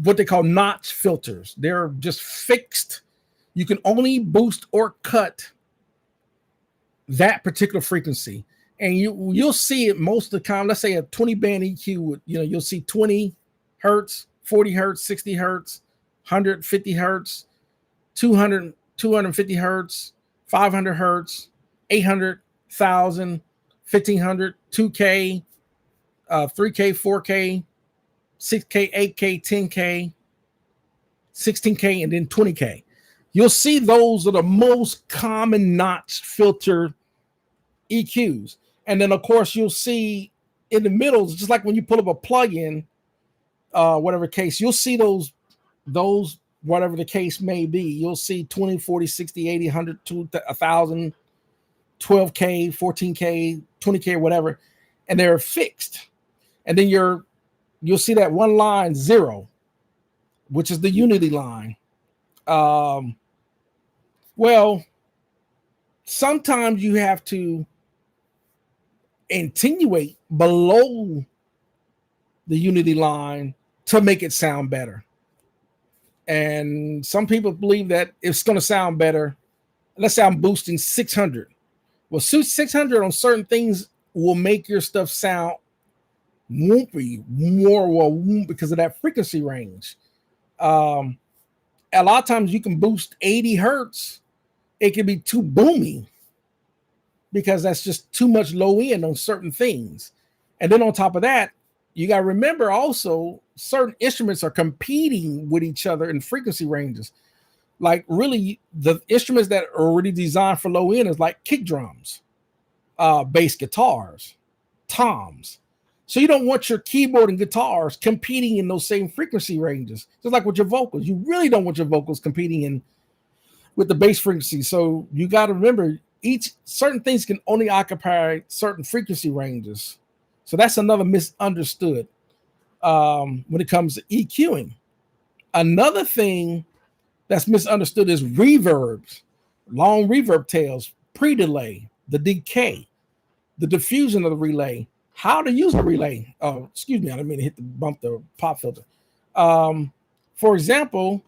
Speaker 1: what they call notch filters. They're just fixed. You can only boost or cut that particular frequency. And you'll see it most of the time. Let's say a 20 band EQ, you'll see 20 hertz, 40 hertz, 60 hertz, 150 hertz, 200, 250 hertz, 500 hertz, 800, 1000, 1500, 2K, 3K, 4K, 6K, 8K, 10K, 16K, and then 20K. You'll see those are the most common notch filter EQs. And then, of course, you'll see in the middle, just like when you pull up a plug-in, whatever case, you'll see those, whatever the case may be. You'll see 20, 40, 60, 80, 100, 1,000, 12K, 14K, 20K, whatever. And they're fixed. And then you'll see that one line 0, which is the unity line. Well, sometimes you have to attenuate below the unity line to make it sound better. And some people believe that it's going to sound better. Let's say I'm boosting 600. Well, 600 on certain things will make your stuff sound woompy, more because of that frequency range. A lot of times you can boost 80 hertz. It can be too boomy because that's just too much low end on certain things. And then on top of that, you got to remember also certain instruments are competing with each other in frequency ranges. Like really the instruments that are already designed for low end is like kick drums, bass guitars, toms. So you don't want your keyboard and guitars competing in those same frequency ranges. Just like with your vocals, you really don't want your vocals competing with the bass frequency. So you got to remember certain things can only occupy certain frequency ranges. So that's another misunderstood when it comes to EQing. Another thing that's misunderstood is reverbs, long reverb tails, pre-delay, the decay, the diffusion of the relay, how to use the relay. Oh, excuse me, I didn't mean to bump the pop filter. For example,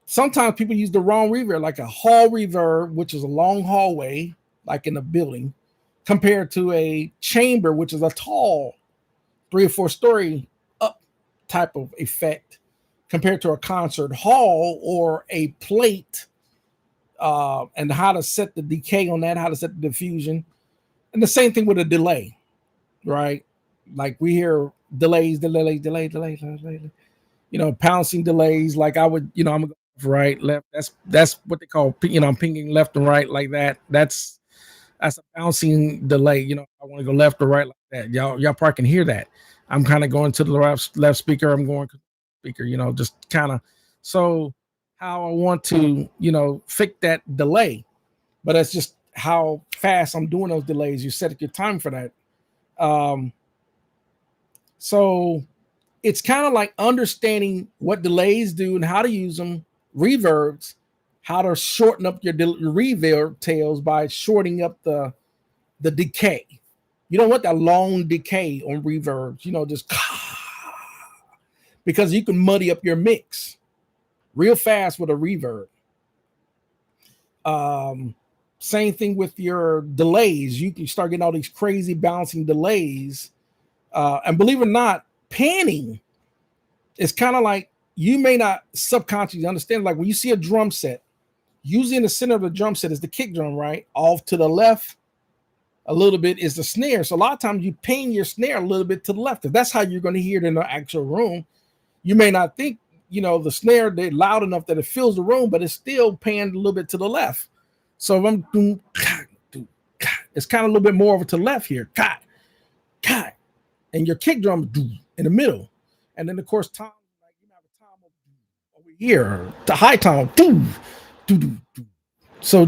Speaker 1: sometimes people use the wrong reverb, like a hall reverb, which is a long hallway, like in a building, compared to a chamber, which is a tall 3 or 4 story up type of effect, compared to a concert hall or a plate, and how to set the decay on that, how to set the diffusion. And the same thing with a delay, right? Like we hear delays, pouncing delays. Like I would, I'm gonna go right, left. That's what they call, I'm pinging left and right like that. That's a bouncing delay. I want to go left or right like that. Y'all probably can hear that. I'm kind of going to the left speaker. I'm going to the speaker, just kind of. So how I want to, fix that delay, but that's just how fast I'm doing those delays. You set your time for that. So it's kind of like understanding what delays do and how to use them, reverbs, how to shorten up your reverb tails by shortening up the decay. You don't want that long decay on reverbs, just because you can muddy up your mix real fast with a reverb. Same thing with your delays. You can start getting all these crazy bouncing delays. And believe it or not, panning is kind of like, you may not subconsciously understand, like when you see a drum set, usually in the center of the drum set is the kick drum, right? Off to the left a little bit is the snare. So a lot of times you pan your snare a little bit to the left. If that's how you're going to hear it in the actual room, you may not think, the snare, they're loud enough that it fills the room, but it's still panned a little bit to the left. So if I'm doing, it's kind of a little bit more over to the left here, and your kick drum in the middle. And then of course, tom, like you have a tom over here, the high tom, so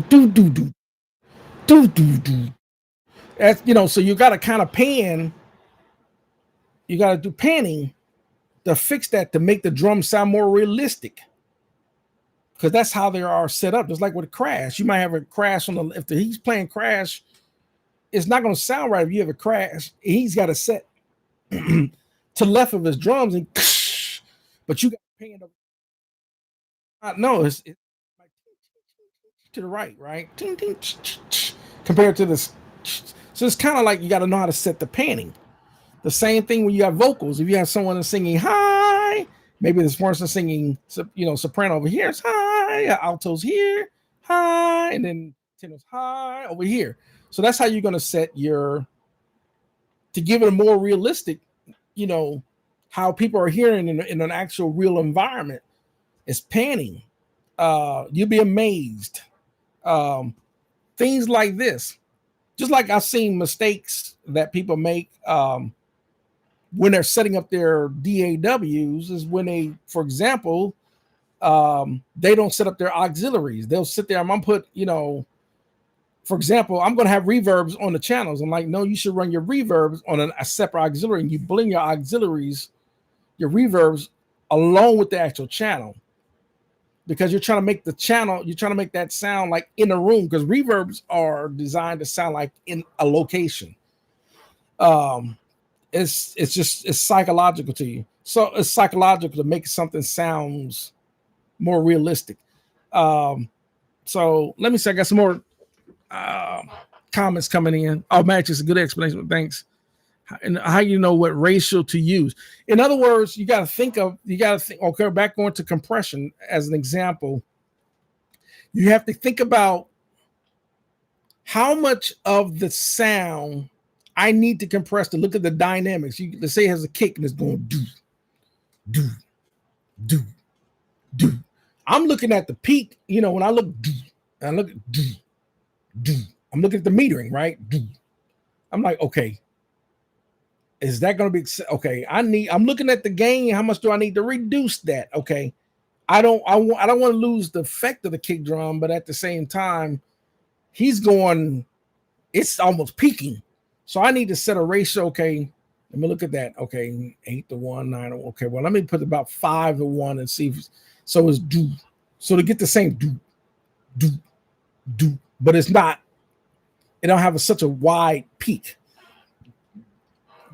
Speaker 1: that's, so you got to kind of pan, you got to do panning to fix that, to make the drum sound more realistic, because that's how they are set up. Just like with a crash, you might have a crash if he's playing crash, it's not going to sound right if you have a crash. He's got a set to the left of his drums, and but you got pan up. No, it's like to the right, compared to this. So it's kind of like you got to know how to set the panning. The same thing when you have vocals. If you have someone that's singing high, maybe this person singing, soprano over here, it's high, altos here, high, and then tenors high over here. So that's how you're going to set to give it a more realistic, how people are hearing in an actual real environment. It's panning. You'll be amazed. Things like this. Just like I've seen mistakes that people make when they're setting up their DAWs, is when they, for example, they don't set up their auxiliaries. They'll sit there. I'm gonna put, for example, I'm gonna have reverbs on the channels. I'm like, no, you should run your reverbs on a separate auxiliary, and you blend your auxiliaries, your reverbs, along with the actual channel, because you're trying to make that sound like in a room, because reverbs are designed to sound like in a location. It's psychological to you. So it's psychological to make something sounds more realistic. So let me see. I got some more comments coming in. Oh, Matt, it's a good explanation. Thanks. And how you know what ratio to use. In other words, you got to think. Okay, back going to compression as an example. You have to think about how much of the sound I need to compress to look at the dynamics. Let's say it has a kick and it's going do. I'm looking at the peak. When I look, I'm looking at the metering, right? I'm like, okay, is that going to be okay? I'm looking at the gain. How much do I need to reduce that? Okay, I don't want to lose the effect of the kick drum, but at the same time, it's almost peaking. So I need to set a ratio. Okay, let me look at that. Okay, 8-1, 9. Okay, well, let me put about 5-1 and see so it's do. So to get the same do, but it's not. It don't have such a wide peak.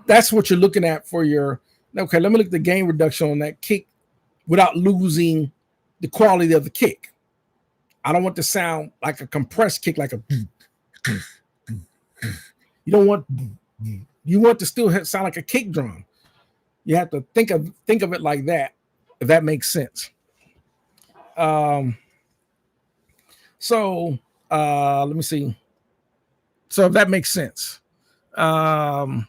Speaker 1: That's what you're looking at for your. Okay, let me look at the gain reduction on that kick without losing the quality of the kick. I don't want to sound like a compressed kick, like a. You want to still sound like a kick drum. You have to think of it like that, if that makes sense. So let me see. So if that makes sense. It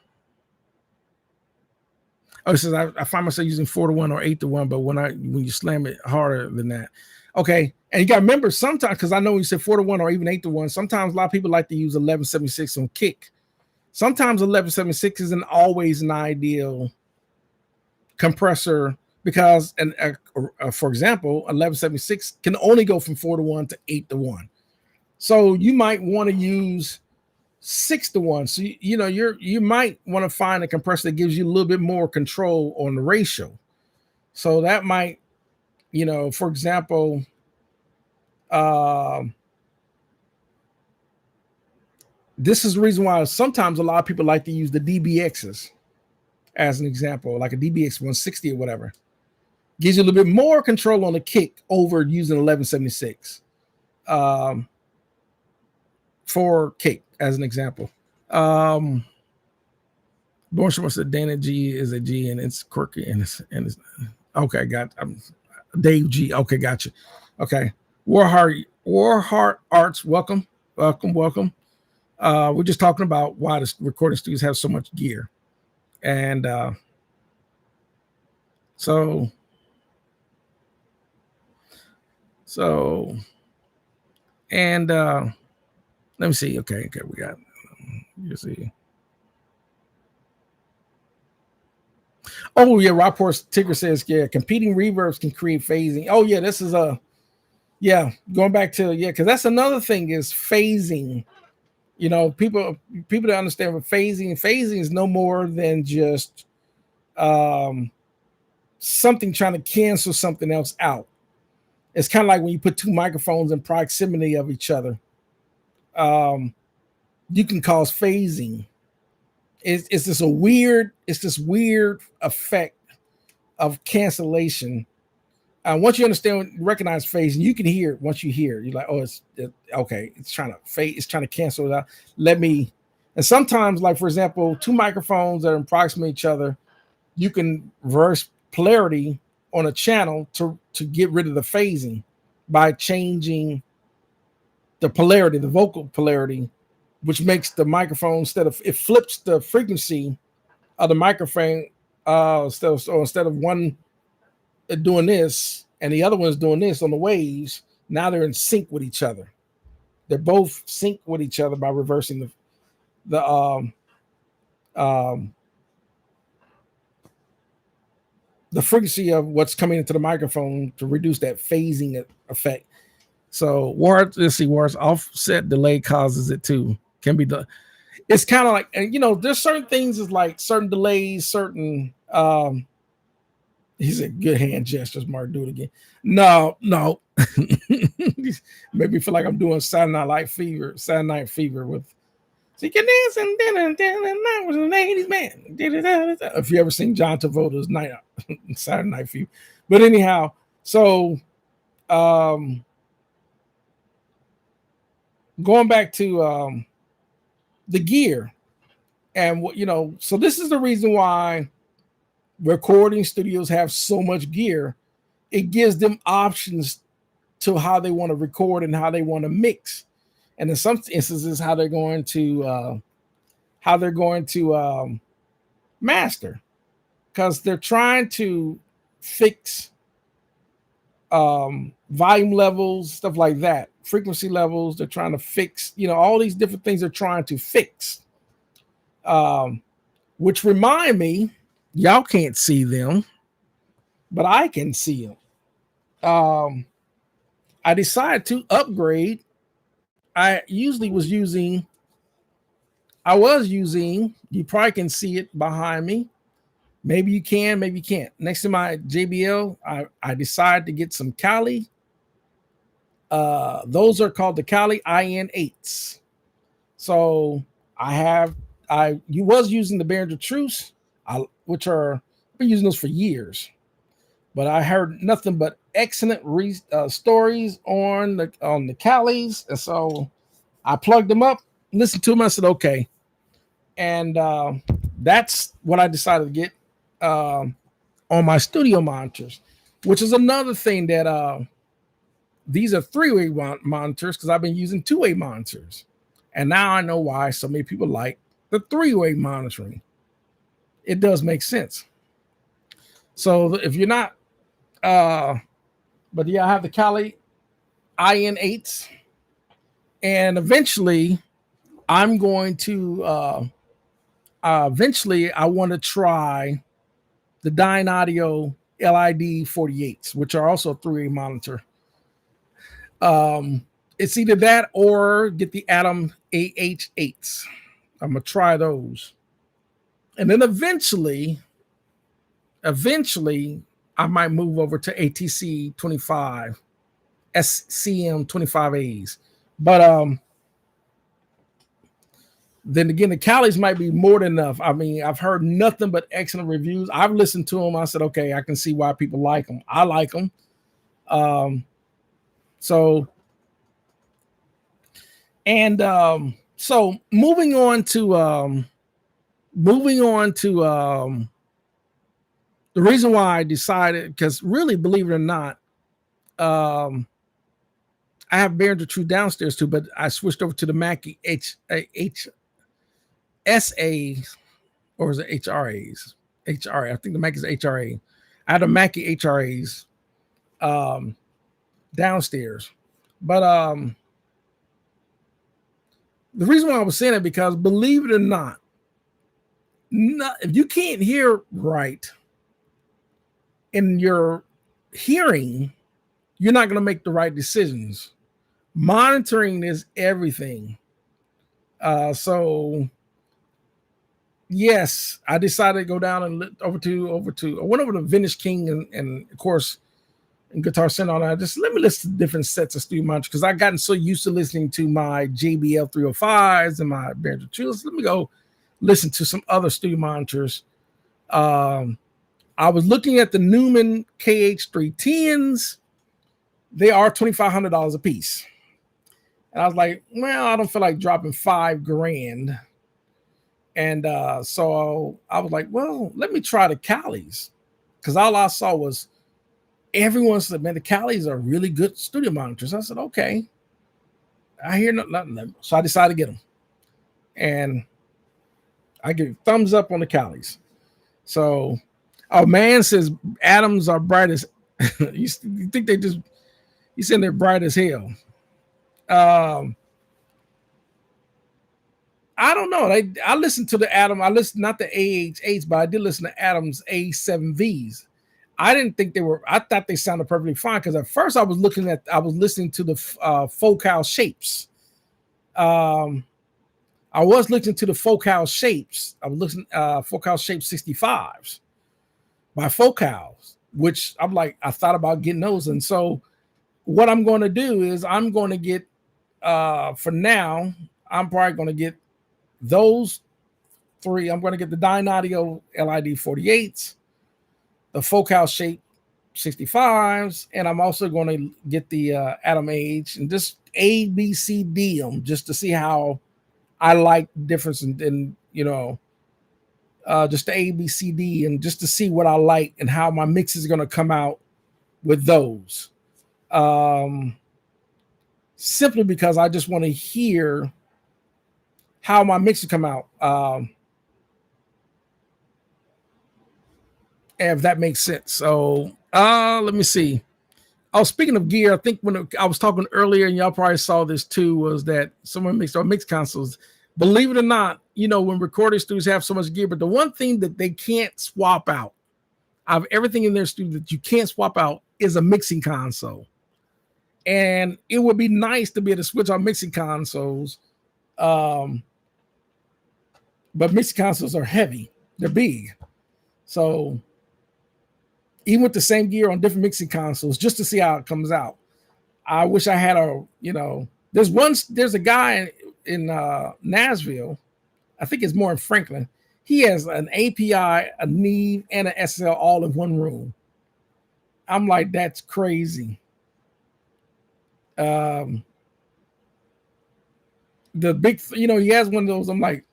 Speaker 1: says I find myself using 4-1 or 8-1, but when you slam it harder than that. Okay, and you got to remember sometimes, because I know when you said 4-1 or even 8-1, sometimes a lot of people like to use 1176 on kick. Sometimes 1176 isn't always an ideal compressor, because, for example, 1176 can only go from 4-1 to 8-1. So you might want to use 6-1. So you might want to find a compressor that gives you a little bit more control on the ratio. So that might, for example, This is the reason why sometimes a lot of people like to use the DBXs as an example, like a DBX 160 or whatever. Gives you a little bit more control on the kick over using 1176 for kick as an example. Bornstrom said Dana G is a G and it's quirky and it's okay. Dave G. Okay, gotcha. Okay, Warheart Arts. Welcome. We're just talking about why the recording studios have so much gear, and so and let me see. Okay, we got. You see. Oh yeah, Rockport Tigger says yeah, competing reverbs can create phasing. Oh yeah, this is going back to because that's another thing is phasing. You know, people to understand what phasing is no more than just something trying to cancel something else out. It's kind of like when you put two microphones in proximity of each other. You can cause phasing. It's this weird effect of cancellation. Once you recognize phasing, you can hear it. Once you hear it, you're like, oh, it's okay. It's trying to fade. It's trying to cancel it out. And sometimes, like for example, two microphones that are in proximity to each other, you can reverse polarity on a channel to get rid of the phasing by changing the polarity, the vocal polarity, which makes the microphone it flips the frequency of the microphone instead of one doing this and the other one's doing this on the waves. Now they're in sync with each other. They're both sync with each other by reversing the frequency of what's coming into the microphone to reduce that phasing effect. So War's offset delay causes it too. Can be done. It's kind of like, and there's certain things is like certain delays, certain he said good hand gestures, Mark, do it again. No. Make me feel like I'm doing Saturday Night Fever with so you can dance and night was a ladies man. If you ever seen John Travolta's Saturday Night Fever. But anyhow, so going back to the gear and so this is the reason why recording studios have so much gear. It gives them options to how they want to record and how they want to mix, and in some instances how they're going to master, because they're trying to fix volume levels, stuff like that, frequency levels. They're trying to fix all these different things they're trying to fix, which remind me, y'all can't see them, but I can see them. I decided to upgrade. I was using, you probably can see it behind me. Maybe you can, maybe you can't. Next to my JBL, I decided to get some Kali. Those are called the Kali IN8s. So you was using the Behringer Truce, which I've been using those for years, but I heard nothing but excellent stories on the Kalis, and so I plugged them up, listened to them. I said okay, and that's what I decided to get on my studio monitors, which is another thing that these are 3-way monitors because I've been using 2-way monitors, and now I know why so many people like the 3-way monitoring. It does make sense. So if you're not, but yeah, I have the Kali IN8s, and eventually I'm going to eventually I want to try the Dynaudio LID 48s, which are also a 3-way monitor. It's either that or get the Atom AH8s. I'm gonna try those, and then eventually I might move over to ATC 25 SCM 25As. But then again, the Callies might be more than enough. I mean, I've heard nothing but excellent reviews. I've listened to them. I said, okay, I can see why people like them. I like them. So moving on to the reason why I decided, because really, believe it or not, I have Behringer True downstairs too, but I switched over to the Mackie HSA, or is it HRAs? HRA. I think the Mackie's HRA. I had a Mackie HRAs downstairs. But the reason why I was saying it, because believe it or not, if you can't hear right in your hearing, you're not going to make the right decisions. Monitoring is everything. So yes, I decided to go down and I went over to Vintage King and of course and Guitar Center. On I just let me listen to different sets of studio monitors, because I've gotten so used to listening to my JBL 305s and my Behringer Trues. Let me go listen to some other studio monitors. I was looking at the Neumann KH310s. They are $2,500 a piece. And I was like, well, I don't feel like dropping $5,000. And so I was like, well, let me try the Callies. Because all I saw was everyone said, man, the Callies are really good studio monitors. I said, okay. I hear nothing. So I decided to get them. And I give thumbs up on the Callies. So, oh, man says atoms are bright as you think they just, you saying they're bright as hell. I don't know. I listened to the Atom. I listened not the AH8s, but I did listen to Atom's A7Vs. I didn't think they were. I thought they sounded perfectly fine, because at first I was listening to the Focal Shapes. I was listening to the Focal Shapes. I was listening Focal Shape 65s by Focals, which I'm like, I thought about getting those. And so what I'm going to do is I'm going to get, for now, I'm probably going to get those three. I'm going to get the Dynaudio LID 48s, the Focal Shape 65s, and I'm also going to get the Atom Age and just ABCD them just to see how I like the difference in just the ABCD, and just to see what I like and how my mix is going to come out with those. Simply because I just want to hear how my mix will come out. If that makes sense. So let me see. Oh, speaking of gear, I think when I was talking earlier, and y'all probably saw this too, was that someone mixed consoles. Believe it or not, when recording studios have so much gear, but the one thing that they can't swap out of everything in their studio that you can't swap out is a mixing console. And it would be nice to be able to switch on mixing consoles. But mixing consoles are heavy. They're big. So even with the same gear on different mixing consoles, just to see how it comes out. I wish I had there's a guy in Nashville. I think it's more in Franklin. He has an API, a Neve, and an SL all in one room. I'm like, that's crazy. The big, he has one of those. I'm like,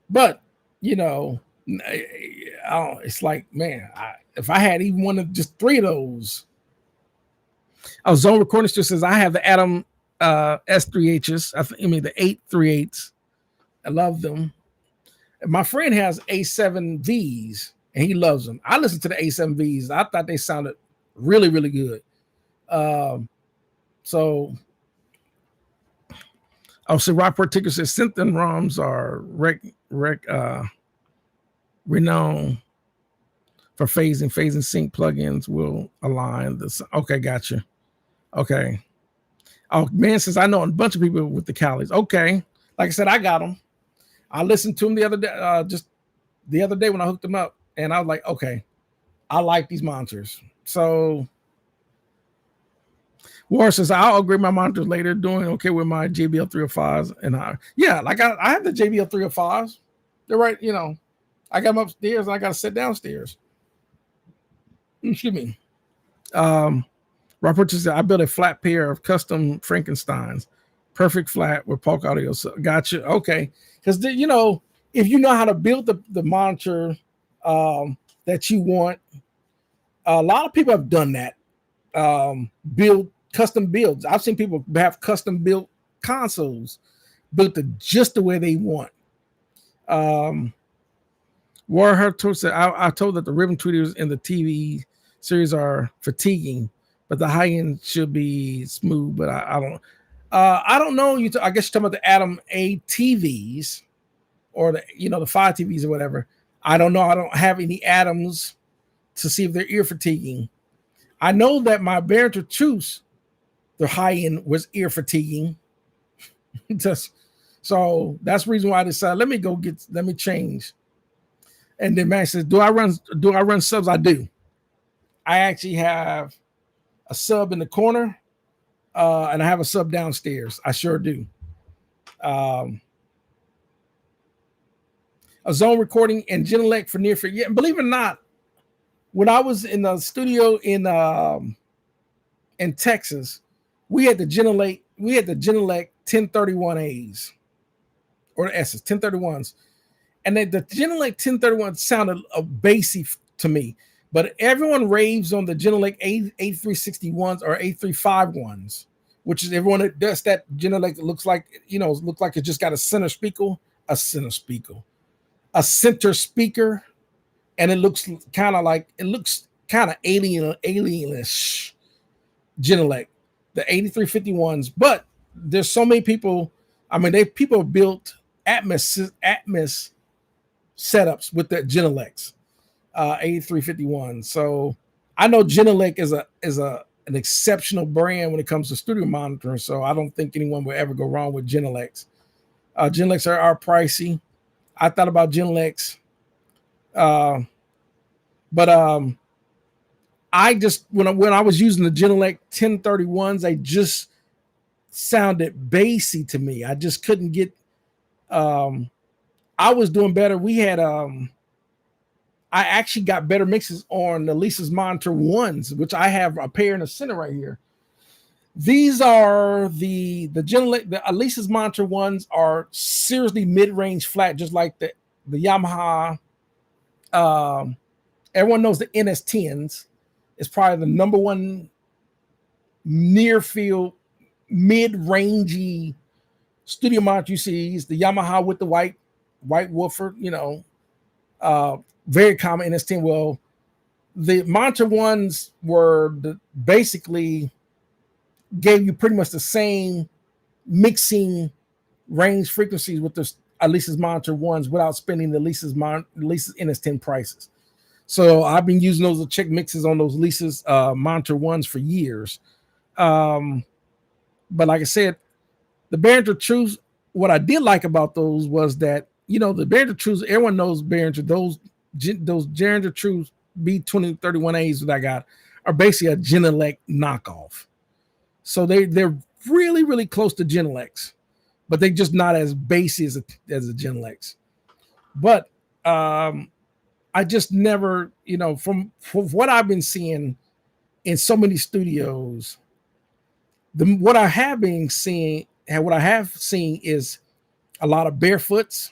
Speaker 1: but it's like, man, if I had even one of just three of those. Zone Recording Studio says I have the Atom S3Hs. The 838s. I love them. My friend has A7Vs and he loves them. I listened to the A7Vs. I thought they sounded really, really good. So Rockport Ticker says Synthen ROMs are renowned for phase and sync plugins will align this. Okay, gotcha. Okay. Oh, man says I know a bunch of people with the Callies. Okay. Like I said, I got them. I listened to them the other day, just the other day when I hooked them up, and I was like, okay, I like these monitors. So War says I'll upgrade my monitors later. Doing okay with my JBL 305s, and I have the JBL 305s. They're right, I got them upstairs and I got to sit downstairs. Excuse me. Robert says I built a flat pair of custom Frankensteins, perfect flat with Polk audio. So gotcha. Okay, because if you know how to build the monitor that you want, a lot of people have done that. Build custom builds. I've seen people have custom built consoles built just the way they want. Warheart said, I told that the ribbon tweeters in the TV series are fatiguing, but the high end should be smooth. But I don't know. I guess you're talking about the Atom A TVs or the Fire TVs or whatever. I don't know. I don't have any Atoms to see if they're ear fatiguing. I know that my Behringer Truths, the high end was ear fatiguing. So that's the reason why I decided let me change. And then Max says, do I run subs? I do. I actually have a sub in the corner, and I have a sub downstairs. I sure do. A zone recording and Genelec for near field. Yeah, believe it or not, when I was in the studio in Texas, we had the Genelec 1031As or the S's, 1031s. And then the Genelec 1031 sounded bassy to me, but everyone raves on the Genelec A361s or A351s, which is everyone that does that Genelec looks like it just got a center speaker, and it looks kind of alienish Genelec, the 8351s. But there's so many people. I mean, people built Atmos setups with the Genelecs 8351. So I know Genelec is an exceptional brand when it comes to studio monitoring. So I don't think anyone will ever go wrong with Genelecs. Genelecs are pricey. I thought about Genelecs, but I just when I was using the Genelec 1031s, they just sounded bassy to me. I just couldn't get. I was doing better. We had I actually got better mixes on the Alesis Monitor ones, which I have a pair in the center right here. These are the Alesis Monitor ones are seriously mid-range flat, just like the Yamaha. Everyone knows the NS10s is probably the number one near field mid-rangey studio monitor you see. Is the Yamaha with the white woofer, very common NS10. Well, the monitor ones were basically gave you pretty much the same mixing range frequencies with the Alesis Monitor ones without spending the Alesis NS10 prices. So I've been using those to check mixes on those Alesis Monitor ones for years. But like I said, the Behringer Truths, what I did like about those was that, the Behringer Truths, everyone knows Behringer, those Behringer Truths B2031As that I got are basically a Genelec knockoff. So they're really, really close to Genelecs, but they're just not as bassy as a Genelecs. But I just never, from what I've been seeing in so many studios, what I have seen is a lot of barefoots.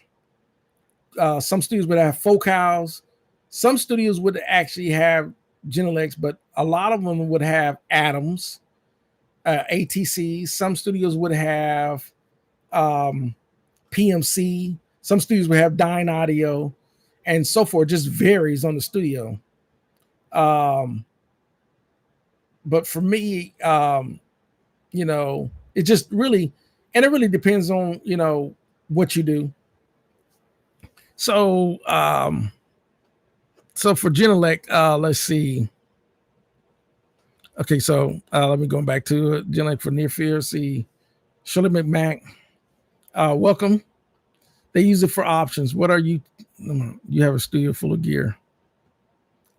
Speaker 1: Some studios would have focals. Some studios would actually have Genelecs, but a lot of them would have Atoms, ATCs. Some studios would have PMC. Some studios would have Dyne Audio, and so forth. Just varies on the studio. But for me, it just really, and it really depends on, what you do. So, so for Genelec, let's see. Okay, so let me go back to Genelec for near field. See, Shirley McMack, welcome. They use it for options. What are you? You have a studio full of gear.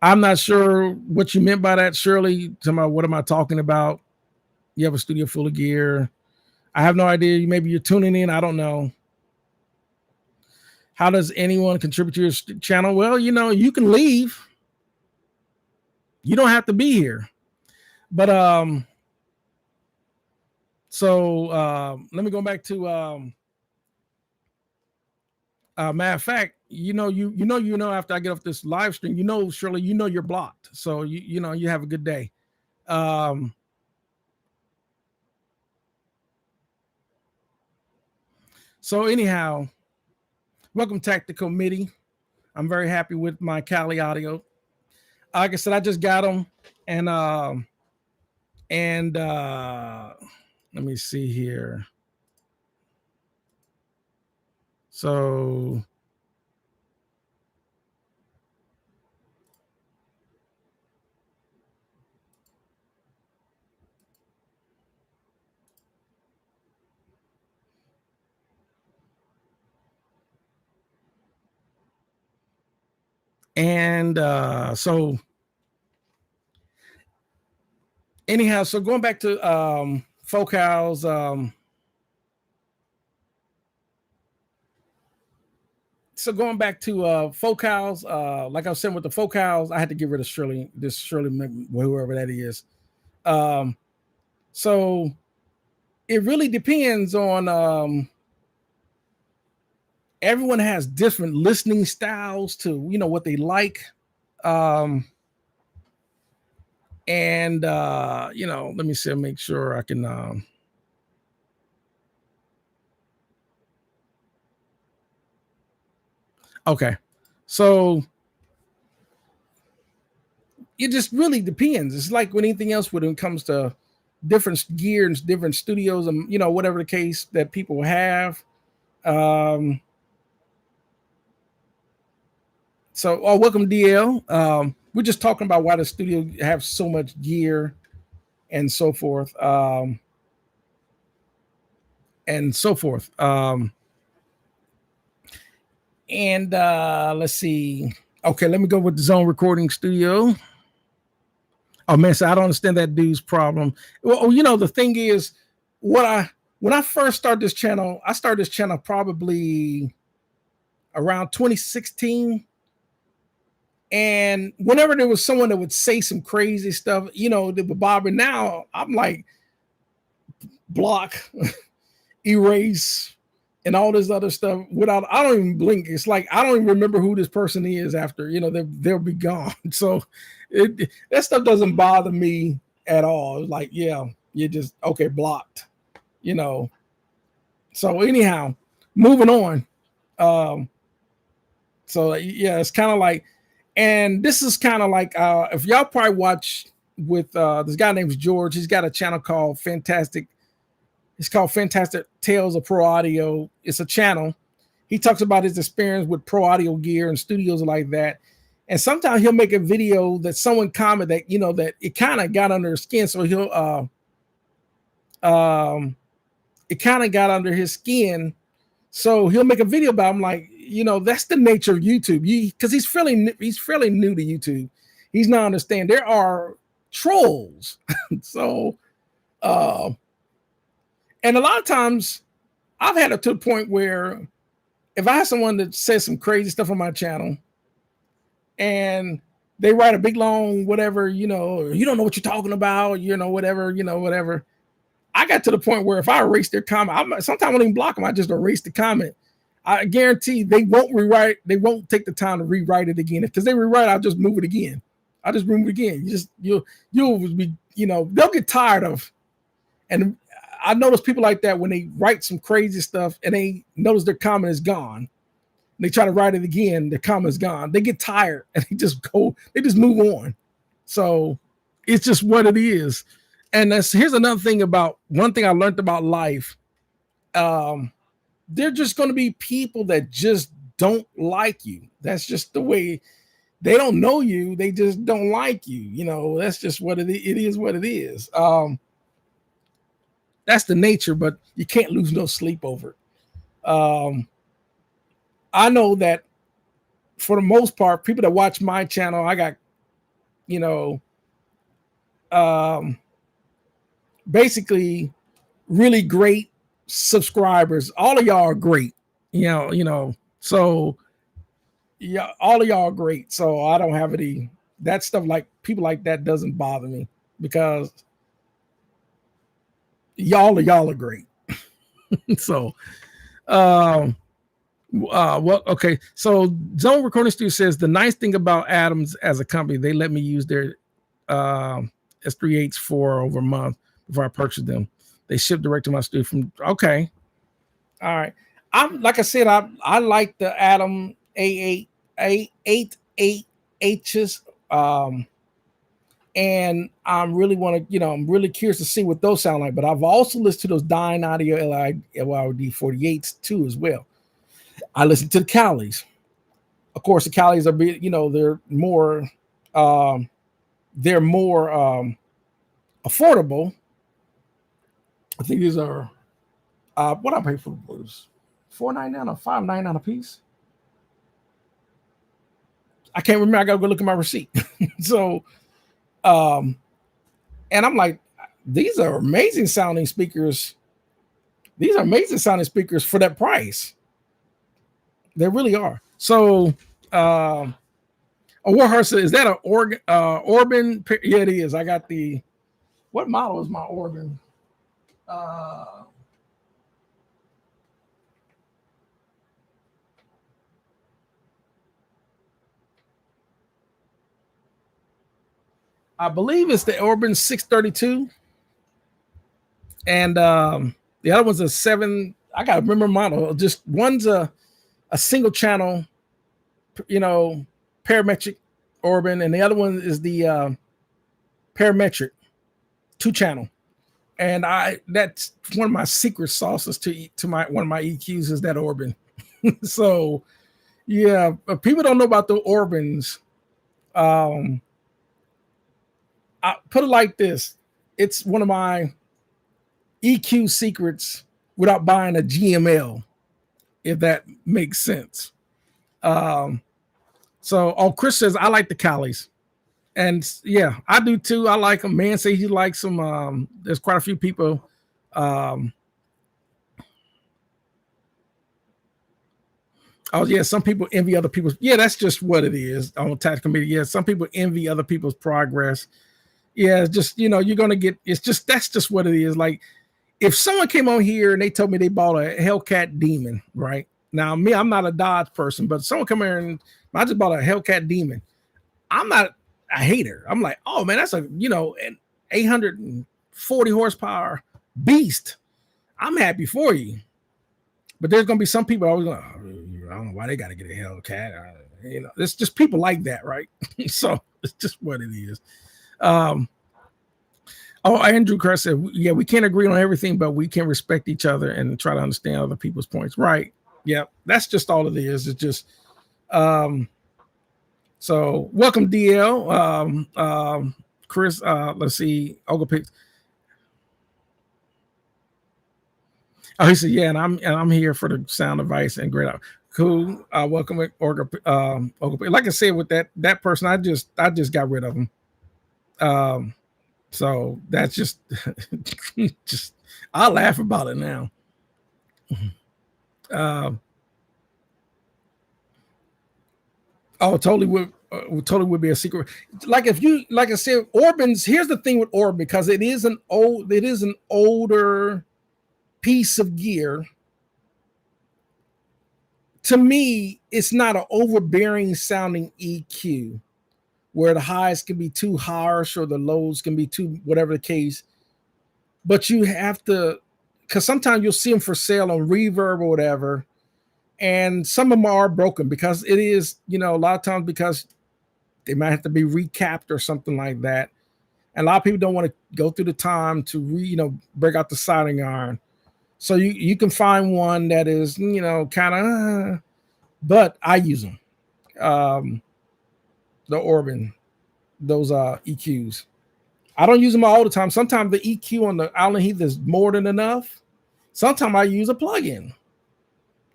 Speaker 1: I'm not sure what you meant by that, Shirley. What am I talking about? You have a studio full of gear. I have no idea. Maybe you're tuning in. I don't know. How does anyone contribute to your channel? Well, you can leave. You don't have to be here. But let me go back to matter of fact, after I get off this live stream, Shirley, you're blocked. So you have a good day. So anyhow, welcome Tactical MIDI. I'm very happy with my Kali audio. Like I said, I just got them, and let me see here. So so anyhow, so going back to Focals, so going back to Focals, like I was saying with the Focals, I had to get rid of Shirley, whoever that is. So it really depends on everyone has different listening styles to what they like. And let me see, make sure I can okay. So it just really depends. It's like with anything else when it comes to different gear and different studios and whatever the case that people have. So welcome DL. We're just talking about why the studio have so much gear and so forth. Let's see. Okay, let me go with the Zone Recording Studio. Oh man, so I don't understand that dude's problem. Well, the thing is, when I first started this channel, I started this channel probably around 2016. And whenever there was someone that would say some crazy stuff, that would bother me. Now I'm like, block, erase, and all this other stuff I don't even blink. It's like I don't even remember who this person is after, they'll be gone. So that stuff doesn't bother me at all. It's like, yeah, you're just okay, blocked, So anyhow, moving on. So yeah, it's kind of like, and this is kind of like if y'all probably watch with this guy named George. He's got a channel called Fantastic. It's called Fantastic Tales of Pro Audio. It's a channel. He talks about his experience with pro audio gear and studios like that. And sometimes he'll make a video that someone comment that, that it kind of got under his skin. So he'll, it kind of got under his skin. So he'll make a video about him. Like, that's the nature of YouTube. Because he's fairly new to YouTube. He's not understanding. There are trolls. So, and a lot of times I've had it to the point where if I have someone that says some crazy stuff on my channel and they write a big long whatever, you don't know what you're talking about, whatever. I got to the point where if I erase their comment, sometimes I don't even block them. I just erase the comment. I guarantee they won't rewrite. They won't take the time to rewrite it again. Because they rewrite, I'll just move it again. You'll be, they'll get tired of. And I notice people like that when they write some crazy stuff and they notice their comment is gone. They try to write it again, the comma's gone. They get tired and they just move on. So it's just what it is. And here's another thing one thing I learned about life. They're just going to be people that just don't like you. That's just the way. They don't know you. They just don't like you. That's just what it is what it is. That's the nature, but you can't lose no sleep over it. I know that for the most part, people that watch my channel, I got, basically really great subscribers. All of y'all are great. So yeah, all of y'all are great. So I don't have any that stuff like people like that doesn't bother me because y'all are great. So um well, okay. So Zone Recording Studio says the nice thing about Adams as a company, they let me use their S3H for over a month before I purchased them. They ship direct to my studio from okay. All right. I'm like I said, I like the Adam A8H's and I'm really want to, I'm really curious to see what those sound like. But I've also listened to those Dyne Audio LID 48s too as well. I listen to the Callies. Of course, the Callies are, they're more affordable. I think these are what I pay for the blues, $4.99 or $5.99 a piece. I can't remember. I gotta go look at my receipt. So, and I'm like, these are amazing sounding speakers. These are amazing sounding speakers for that price. They really are. So, Warhurst, is that an Orban? Yeah, it is. I got the. What model is my Orban? I believe it's the Orban 632, and the other one's a 7. I gotta remember model. Just one's a single channel, parametric Orban, and the other one is the parametric 2-channel. And that's one of my secret sauces to my one of my EQs is that Orban. So yeah, people don't know about the Orbans. I put it like this: it's one of my EQ secrets without buying a GML, if that makes sense. So Chris says I like the Callies. And yeah, I do too. I like them. Man say he likes them. There's quite a few people. Oh yeah, some people envy other people's. Yeah, that's just what it is on tactical media. Yeah, some people envy other people's progress. Yeah, it's just you're gonna get. It's just that's just what it is. Like if someone came on here and they told me they bought a Hellcat Demon, right? Now me, I'm not a Dodge person, but someone come here and I just bought a Hellcat Demon. I'm not a hater. I'm like, oh man, that's an 840 horsepower beast. I'm happy for you. But there's gonna be some people always going, I don't know why they got to get a Hellcat. It's just people like that, right? So it's just what it is. Andrew Kerr said, yeah, we can't agree on everything, but we can respect each other and try to understand other people's points. Right. Yeah, that's just all it is. It's just so welcome, DL. Chris, let's see, Olga Picks. Oh, he said, yeah, and I'm here for the sound advice and great out. Cool. Welcome, Olga. Like I said, with that person, I just got rid of him. So that's just I laugh about it now. Totally would be a secret. Like I said, Orban's. Here's the thing with Orban, because it is an older piece of gear. To me, it's not an overbearing sounding EQ where the highs can be too harsh or the lows can be too whatever the case. But you have to, because sometimes you'll see them for sale on Reverb or whatever, and some of them are broken because it is, a lot of times because they might have to be recapped or something like that. And a lot of people don't want to go through the time to break out the soldering iron. So you can find one that is, kind of, but I use them. The Orban, those EQs. I don't use them all the time. Sometimes the EQ on the Allen Heath is more than enough. Sometimes I use a plugin.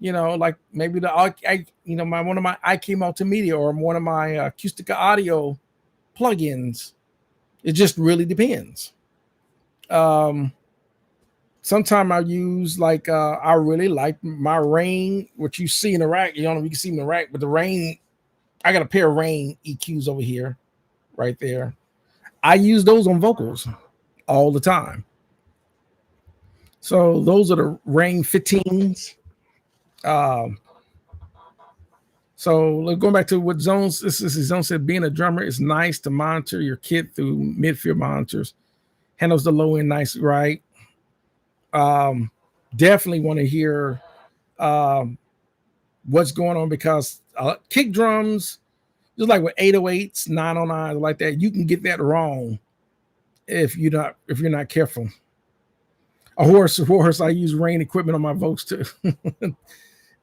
Speaker 1: Like maybe one of my IK Multimedia or one of my Acustica Audio plugins. It just really depends. Um, Sometimes I use like I really like my Rain, what you see in the rack. You don't know if you can see in the rack, but the Rain, I got a pair of Rain EQs over here, right there. I use those on vocals all the time. So those are the Rain 15s. Um, so going back to what Zones, this is Zone said, being a drummer is nice to monitor your kit through midfield monitors. Handles the low end nice, right? Um, Definitely want to hear um, what's going on because kick drums, just like with 808s, 909s, like that, you can get that wrong if you're not careful. A horse. I use Rain equipment on my Vox too.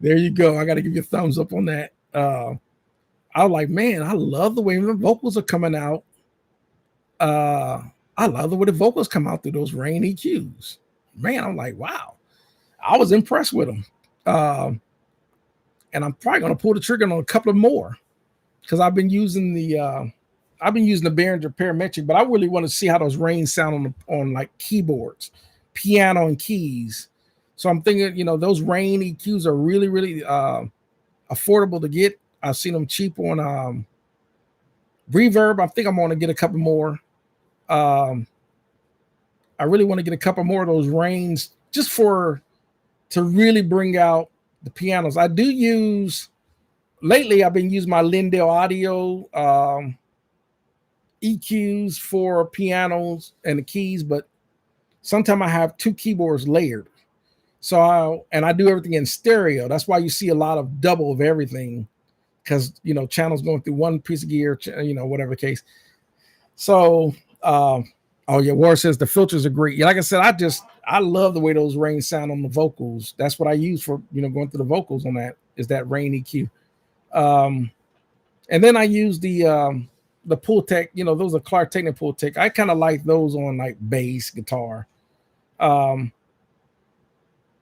Speaker 1: There you go. I got to give you a thumbs up on that. I was like, man, I love the way the vocals are coming out. Uh, I love the way the vocals come out through those Rain EQs. Man, I'm like, wow. I was impressed with them. And I'm probably going to pull the trigger on a couple of more because I've been using the Behringer Parametric, but I really want to see how those Rains sound on like keyboards, piano, and keys. So I'm thinking, those Rain EQs are really, really affordable to get. I've seen them cheap on Reverb. I think I'm going to get a couple more. I really want to get a couple more of those Rains just to really bring out the pianos. I do use lately. I've been using my Lindell Audio EQs for pianos and the keys, but sometimes I have two keyboards layered. So I do everything in stereo. That's why you see a lot of double of everything because channels going through one piece of gear, whatever the case. So oh yeah, War says the filters are great. Yeah, like I said, I love the way those Rain sound on the vocals. That's what I use for going through the vocals on that is that Rain EQ. And then I use the Pultec, those are Clark Technic Pultec. I kind of like those on like bass guitar.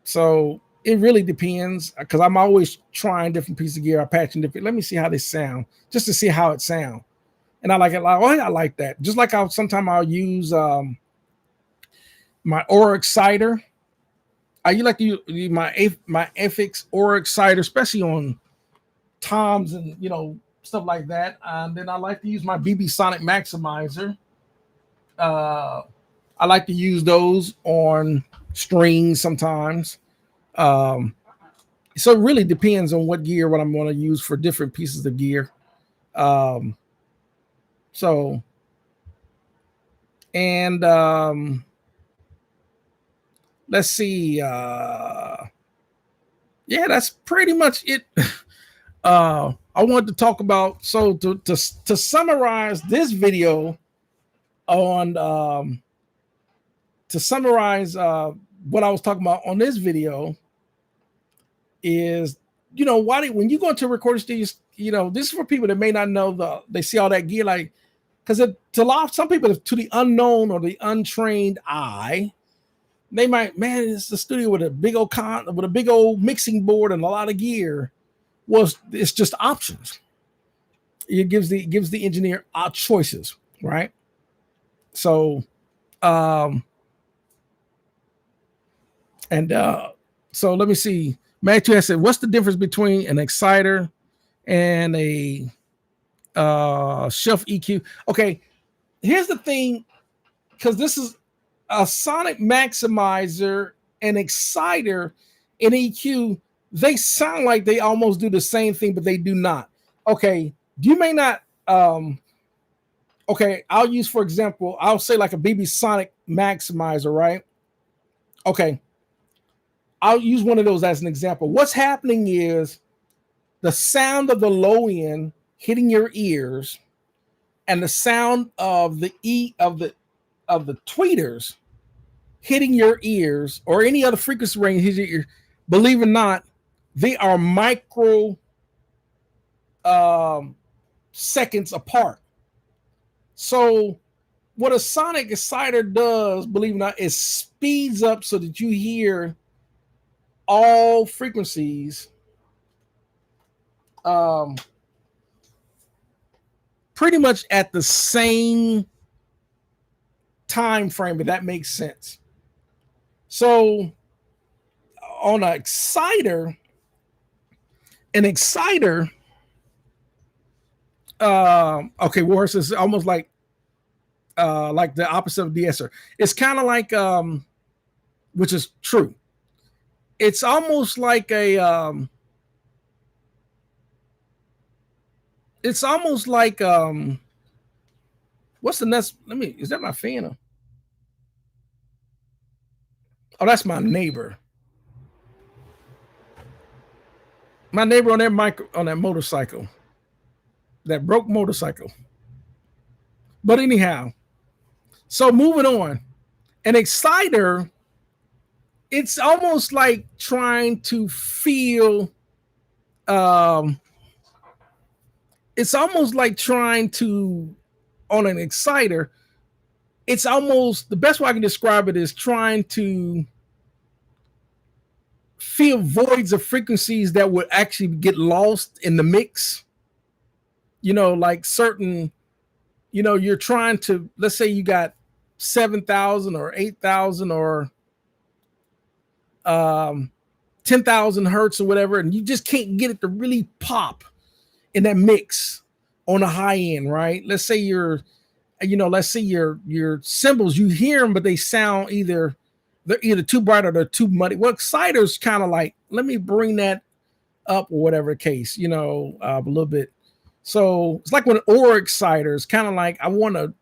Speaker 1: So it really depends because I'm always trying different pieces of gear. I patching different. Let me see how they sound, just to see how it sounds. And I like it. Like, oh, yeah, I like that. Just like sometimes I'll use my Aura Exciter. I like to use my FX Aura Exciter, especially on toms and stuff like that. And then I like to use my BB Sonic Maximizer. I like to use those on strings sometimes. So it really depends on what I'm going to use for different pieces of gear. So and let's see. Yeah, that's pretty much it. I wanted to talk about to summarize this video on to summarize what I was talking about on this video is when you go into recording studios, this is for people that may not know they see all that gear like because to some people to the unknown or the untrained eye, they might, man, it's a studio with a big old mixing board and a lot of gear. Well, it's just options. It gives the engineer choices, right? So, so let me see. Matthew has said, "What's the difference between an exciter and a shelf EQ?" Okay, here's the thing, because this is a sonic maximizer, an exciter, an EQ. They sound like they almost do the same thing, but they do not. Okay, you may not. Okay, I'll use, for example, I'll say like a BB Sonic maximizer, right? Okay, I'll use one of those as an example. What's happening is the sound of the low end hitting your ears and the sound of the tweeters hitting your ears or any other frequency range hitting your ear, believe it or not, they are micro seconds apart. So what a sonic exciter does, believe it or not, is speeds up so that you hear all frequencies pretty much at the same time frame, if that makes sense. So on an exciter, okay, worse is almost like the opposite of de-esser. It's kind of like which is true. It's almost like a it's almost like what's the next? Let me, is that my fan? Oh, that's my neighbor. My neighbor on that on that motorcycle. That broke motorcycle. But anyhow, so moving on. An exciter, it's almost like trying to feel it's almost like trying to, on an exciter, it's almost, the best way I can describe it is trying to feel voids of frequencies that would actually get lost in the mix. Like certain, you're trying to, let's say you got 7,000 or 8,000 or 10,000 hertz or whatever, and you just can't get it to really pop in that mix on the high end, right? Let's say let's say your cymbals, you hear them, but they sound they're either too bright or they're too muddy. Well, exciter's kind of like, let me bring that up or whatever the case, a little bit. So it's like when an OR exciter is kind of like, I want to,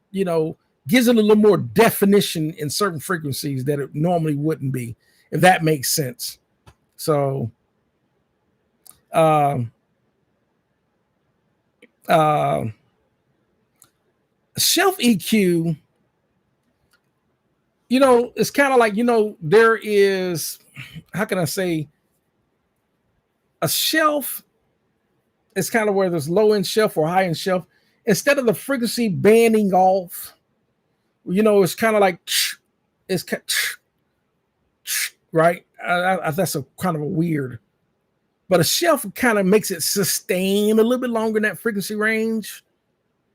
Speaker 1: gives it a little more definition in certain frequencies that it normally wouldn't be, if that makes sense. So, shelf EQ, it's kind of like, there is, how can I say, a shelf is kind of where there's low end shelf or high end shelf. Instead of the frequency banding off, it's kind of like, it's right. That's a kind of a weird, but a shelf kind of makes it sustain a little bit longer in that frequency range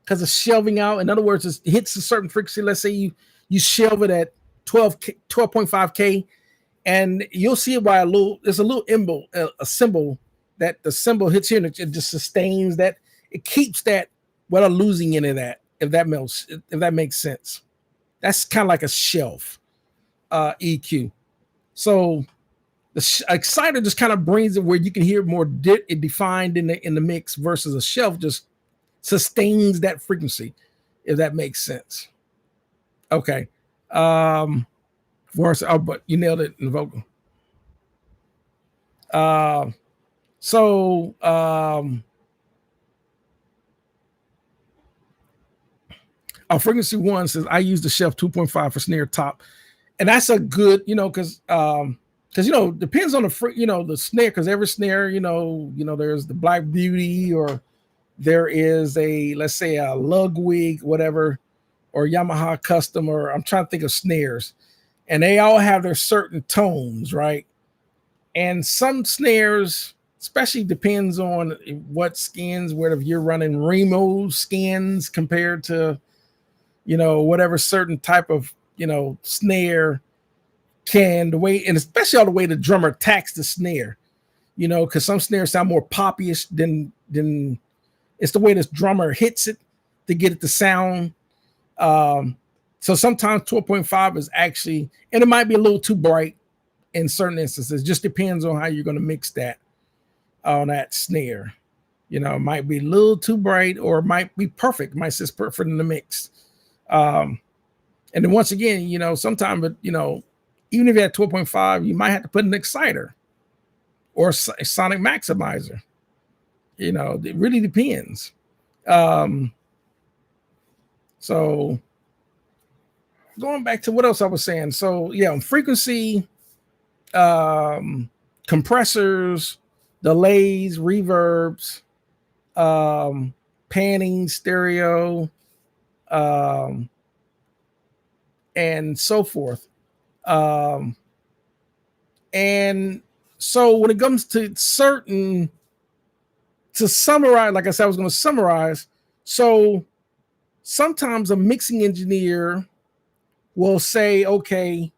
Speaker 1: because it's shelving out. In other words, it hits a certain frequency. Let's say you shelve it at 12.5K, and you'll see it by there's a little symbol that the symbol hits here, and it just sustains that. It keeps that without losing any of that, if that makes sense. That's kind of like a shelf EQ. So the exciter just kind of brings it where you can hear it more defined in the mix, versus a shelf just sustains that frequency, if that makes sense. Okay. But you nailed it in the vocal. Frequency 1 says, I use the shelf 2.5 for snare top. And that's a good, because depends on the snare, because every snare, there's the Black Beauty, or there is let's say a Ludwig, whatever, or Yamaha Custom, or I'm trying to think of snares, and they all have their certain tones, right? And some snares, especially depends on what skins, whether you're running Remo skins compared to, whatever certain type of, snare the way, and especially all the way the drummer attacks the snare, because some snares sound more poppyish than it's the way this drummer hits it to get it to sound. So sometimes 12.5 is actually, and it might be a little too bright in certain instances. Just depends on how you're going to mix that on that snare. It might be a little too bright, or it might be perfect. It might sit perfect in the mix. And then once again, sometimes, even if you had 12.5, you might have to put an exciter or a sonic maximizer. It really depends. So going back to what else I was saying. So yeah, frequency, compressors, delays, reverbs, panning, stereo, and so forth. And so when it comes to to summarize, like I said, I was going to summarize. So sometimes a mixing engineer will say, okay,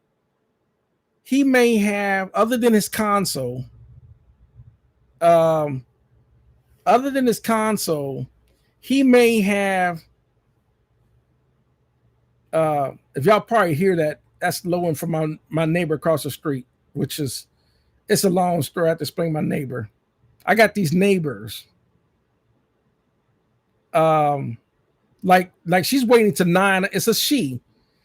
Speaker 1: he may have, um, other than his console, he may have, if y'all probably hear that, that's the low one from my neighbor across the street, which is, it's a long story. I have to explain my neighbor. I got these neighbors. Um, like she's waiting to 9. It's a she,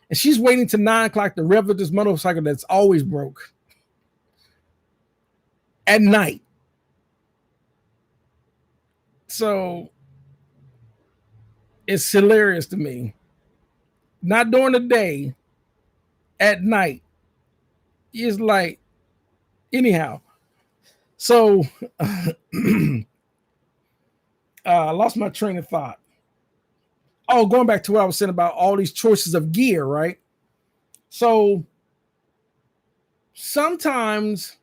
Speaker 1: and she's waiting to 9 o'clock to rev up this motorcycle that's always broke at night. So it's hilarious to me. Not during the day, at night. It's like, anyhow. So I lost my train of thought. Oh, going back to what I was saying about all these choices of gear, right? So sometimes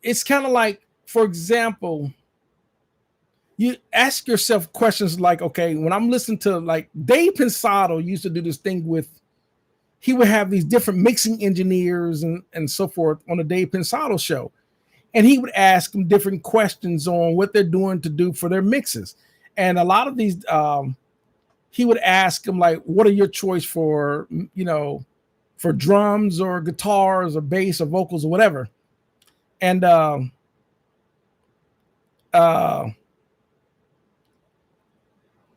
Speaker 1: it's kind of like, for example, you ask yourself questions like, okay, when I'm listening to, like, Dave Pensado used to do this thing with, he would have these different mixing engineers and so forth on the Dave Pensado show. And he would ask them different questions on what they're doing to do for their mixes. And a lot of these, he would ask them, like, what are your choice for, for drums or guitars or bass or vocals or whatever. And uh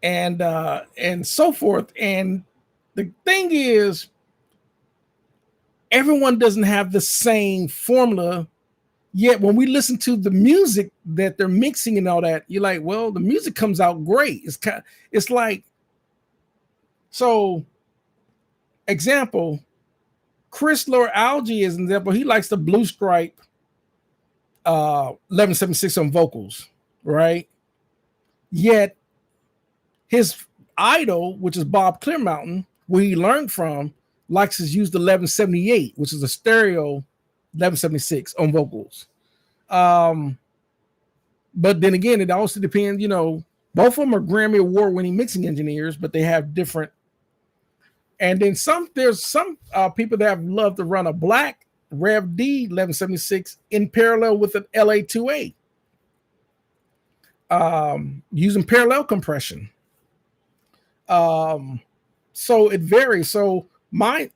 Speaker 1: and so forth. And the thing is, everyone doesn't have the same formula. Yet when we listen to the music that they're mixing and all that, you're like, well, the music comes out great. It's like, so example, Chris Lore-Alge is an example. He likes the Blue Stripe 1176 on vocals, right? Yet his idol, which is Bob Clearmountain, where he learned from, likes to use the 1178, which is a stereo 1176 on vocals. But then again, it also depends, both of them are Grammy Award winning mixing engineers, but they have different. And then there's some people that have loved to run a black Rev D 1176 in parallel with an LA2A, using parallel compression. So it varies. So my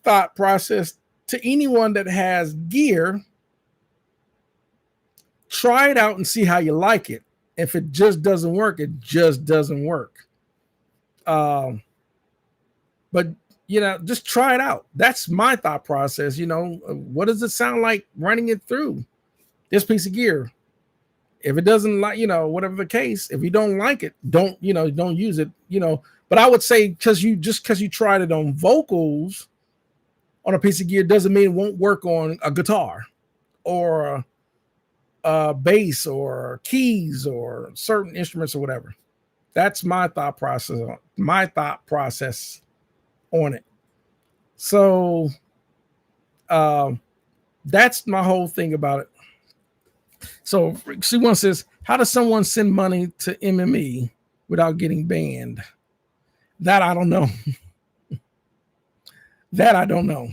Speaker 1: thought process to anyone that has gear, try it out and see how you like it. If it just doesn't work, it just doesn't work. But just try it out. That's my thought process. What does it sound like running it through this piece of gear? If it doesn't, like, whatever the case, if you don't like it, don't use it. But I would say, because you tried it on vocals on a piece of gear doesn't mean it won't work on a guitar or a bass or keys or certain instruments or whatever. That's my thought process. On it. So that's my whole thing about it. So C1 says, how does someone send money to MME without getting banned? That I don't know. That I don't know.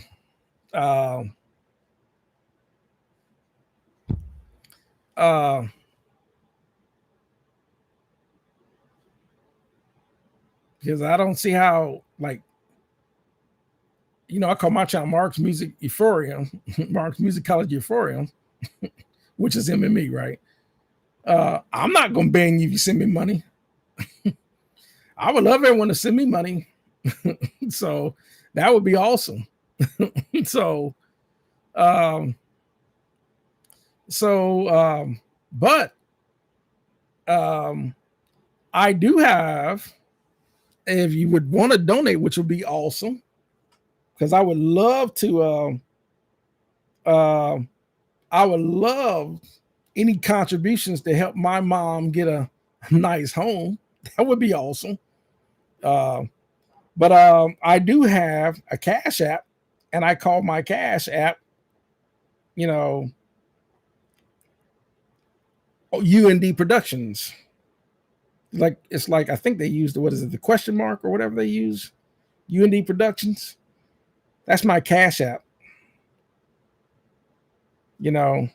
Speaker 1: Because I don't see how, like, I call my channel Mark's Music Euphorium, Mark's Musicology Euphorium, which is MME, right? I'm not going to ban you if you send me money. I would love everyone to send me money. So that would be awesome. So, but I do have, if you would want to donate, which would be awesome, because I would love to, I would love any contributions to help my mom get a nice home. That would be awesome. But I do have a Cash App, and I call my Cash App, UND Productions. Like, it's like, I think they use the question mark or whatever they use. UND Productions. That's my Cash App. You know,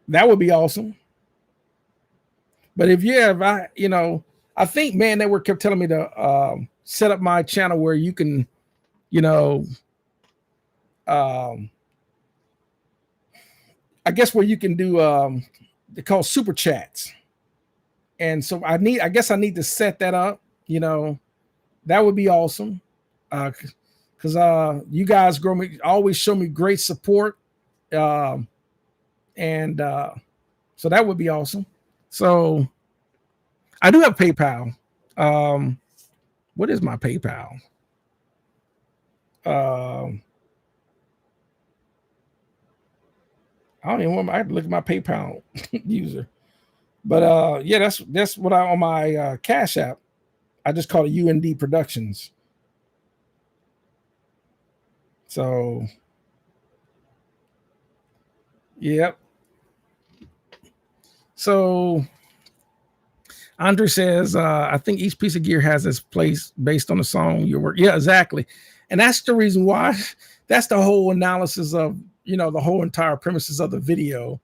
Speaker 1: that would be awesome. But if you have, I think Man Network kept telling me to set up my channel where you can, you know, um, I guess where you can do they call super chats. And so I guess I need to set that up. That would be awesome. Because you guys always show me great support. Um, and so that would be awesome. So I do have PayPal. Um, what is my PayPal? I don't even want. I have to look at my PayPal user. But yeah, that's what I on my Cash App. I just call it UND Productions. So, yep. So Andre says, I think each piece of gear has its place based on the song, your work. Yeah, exactly. And that's the reason why. That's the whole analysis of, the whole entire premises of the video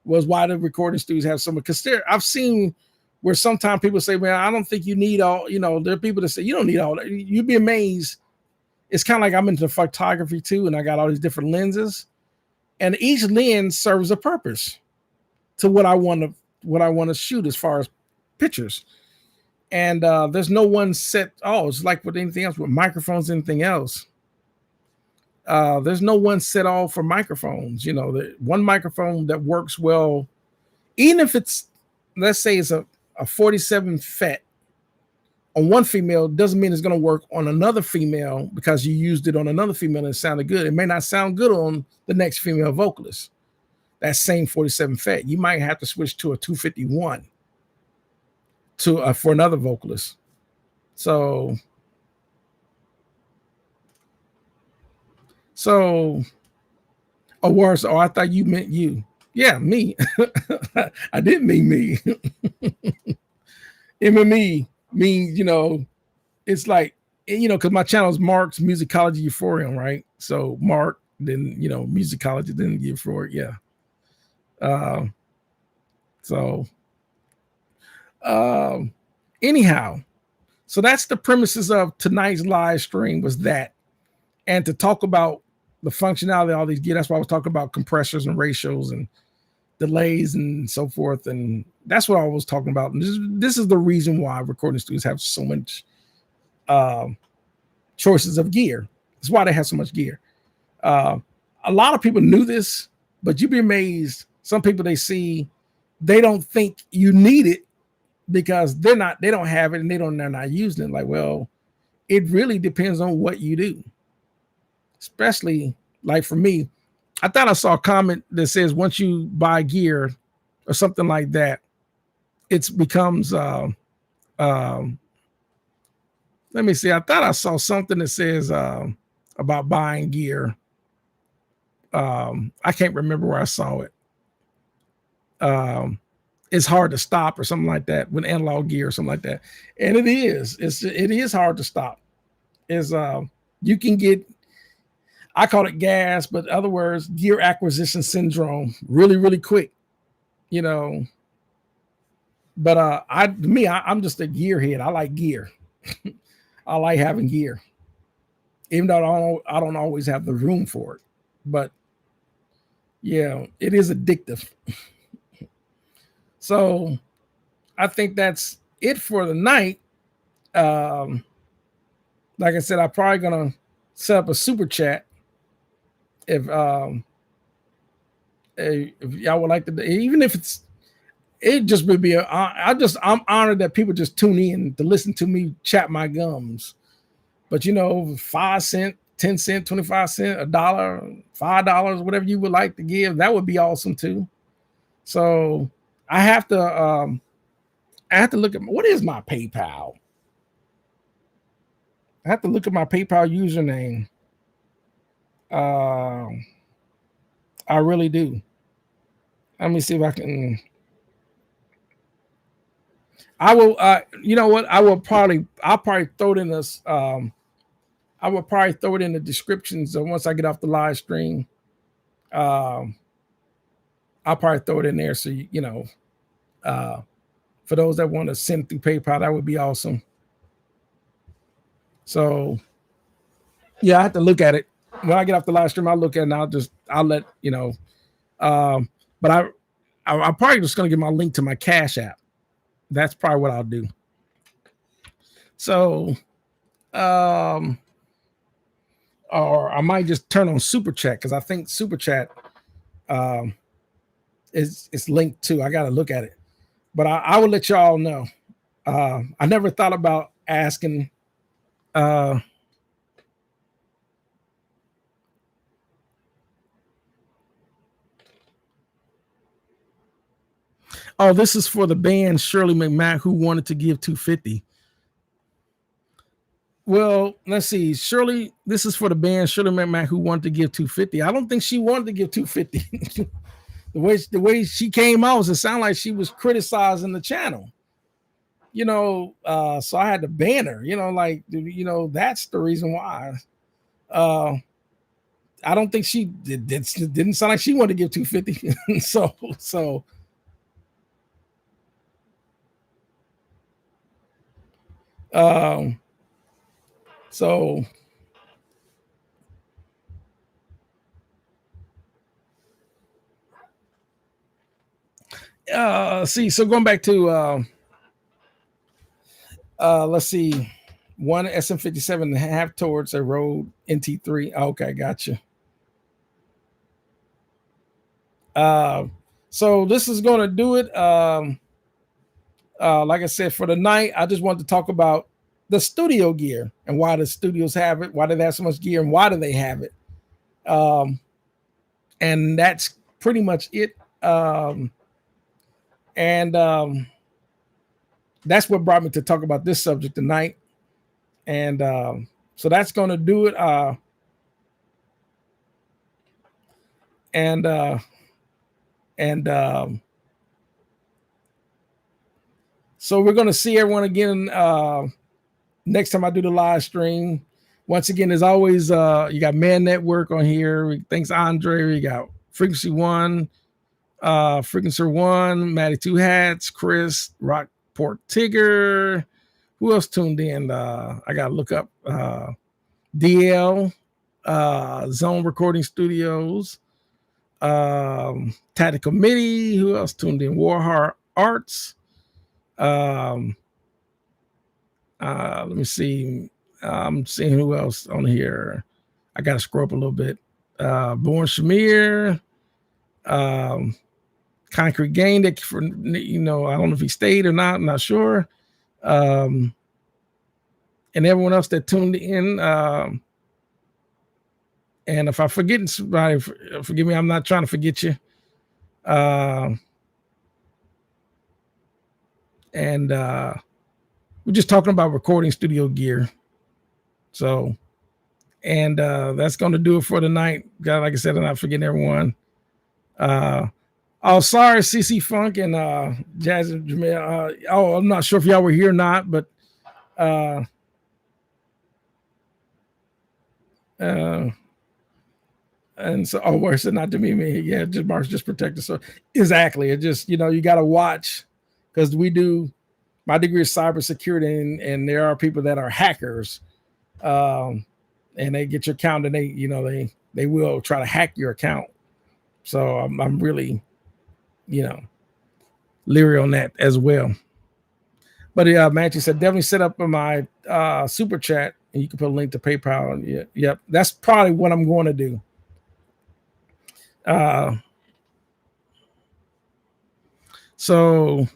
Speaker 1: was why the recording studios have so much. Because I've seen where sometimes people say, man, I don't think you need all, there are people that say, you don't need all that. You'd be amazed. It's kind of like I'm into photography too, and I got all these different lenses. And each lens serves a purpose to what I want to shoot as far as pictures. And there's no one set. Oh, it's like with anything else, with microphones, anything else. There's no one set all for microphones. The one microphone that works well, even if it's, let's say it's a 47 FET on one female, doesn't mean it's going to work on another female because you used it on another female and it sounded good. It may not sound good on the next female vocalist. That same 47 FET, you might have to switch to a 251 for another vocalist. So worse. Oh, I thought you meant you. Yeah, me. I didn't mean me. MME means, it's like, because my channel is Mark's Musicology Euphorium, right? So Mark, then, Musicology, then Euphorium. Yeah. So anyhow, so that's the premises of tonight's live stream was that. And to talk about the functionality of all these gear, that's why I was talking about compressors and ratios and delays and so forth. And that's what I was talking about. And this is the reason why recording studios have so much choices of gear. That's why they have so much gear. A lot of people knew this, but you'd be amazed. Some people they don't think you need it because they don't have it and they're not using it. Like, well, it really depends on what you do. Especially like for me, I thought I saw a comment that says once you buy gear or something like that, it becomes let me see. I thought I saw something that says about buying gear. I can't remember where I saw it. It's hard to stop or something like that with analog gear or something like that. And it is hard to stop. You can get, I call it gas, but in other words, gear acquisition syndrome really, really quick, But I'm just a gearhead. I like gear. I like having gear, even though I don't always have the room for it. But yeah, it is addictive. So I think that's it for the night. Like I said, I'm probably gonna set up a super chat if y'all would like to, even if it just would be I'm honored that people just tune in to listen to me chat my gums. But 5 cents, 10 cents, 25 cents, $1, $5, whatever you would like to give, that would be awesome too. So I have to look at what is my PayPal. I have to look at my PayPal username. I really do. Let me see if I can. I will. You know what? I'll probably throw it in this. I will probably throw it in the description. So once I get off the live stream, um, I'll probably throw it in there. So you know, for those that want to send through PayPal, that would be awesome. So yeah, I have to look at it when I get off the live stream. I'll look at it and I'll let you know. But I'm probably just gonna give my link to my Cash App. That's probably what I'll do. So, or I might just turn on Super Chat because I think Super Chat is linked to. I got to look at it, but I will let y'all know. I never thought about asking. Oh, this is for the band Shirley McMahon who wanted to give 250. Well, let's see. Shirley, this is for the band Shirley McMahon who wanted to give 250. I don't think she wanted to give 250. the way she came out, it sounded like she was criticizing the channel. You know, so I had to ban her. You know, like that's the reason why. I don't think she didn't sound like she wanted to give 250. so so see, so going back to let's see, one SM57 and a half towards a Rode NT3. Okay, gotcha. So this is going to do it. Like I said, for the night, I just wanted to talk about the studio gear and why the studios have it, why do they have so much gear, and why do they have it. And that's pretty much it. And that's what brought me to talk about this subject tonight. And so that's going to do it. So we're going to see everyone again next time I do the live stream. Once again, as always, you got Man Network on here. Thanks, Andre. You got Frequency One, Frequency One, Matty Two Hats, Chris, Rockport Tigger. Who else tuned in? I got to look up DL, Zone Recording Studios, Tactical MIDI. Who else tuned in? Warheart Arts. Let me see. I'm seeing who else on here. I got to scroll up a little bit. Born Shamir, Concrete Gain. That for I don't know if he stayed or not. I'm not sure. And everyone else that tuned in. And if I forget somebody, forgive me. I'm not trying to forget you. And we're just talking about recording studio gear. So, and that's going to do it for tonight. God, like I said, I'm not forgetting everyone. Oh, sorry, CC Funk and Jazz and Jamel. I'm not sure if y'all were here or not, but and so, where's it not to me? Yeah, just Mark's just protected. So exactly, it just you got to watch because we do. My degree is cybersecurity, and there are people that are hackers, and they get your account, and they will try to hack your account. So I'm really, leery on that as well. But Matthew said definitely set up in my super chat, and you can put a link to PayPal. Yep, that's probably what I'm going to do. So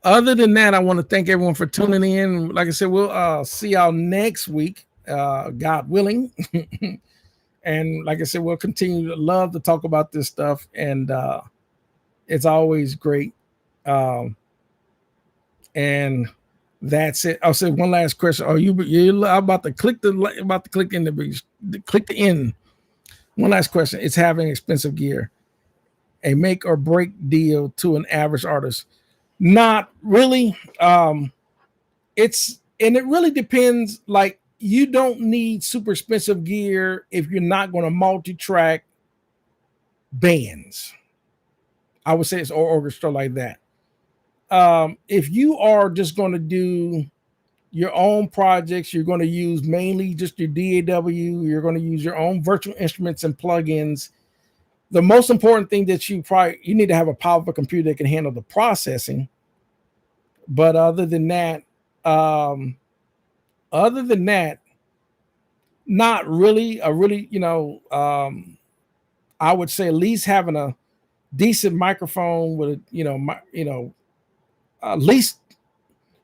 Speaker 1: other than that, I want to thank everyone for tuning in. Like I said, we'll see y'all next week, God willing. And like I said, we'll continue to love to talk about this stuff, and it's always great. And that's it. I'll say one last question. Are you about to click the end? One last question. It's having expensive gear a make or break deal to an average artist? Not really. It really depends. Like you don't need super expensive gear if you're not going to multi-track bands. I would say it's or orchestra like that. If you are just going to do your own projects, you're going to use mainly just your DAW, you're going to use your own virtual instruments and plugins. The most important thing that you need to have a powerful computer that can handle the processing. But other than that, not really I would say at least having a decent microphone with at least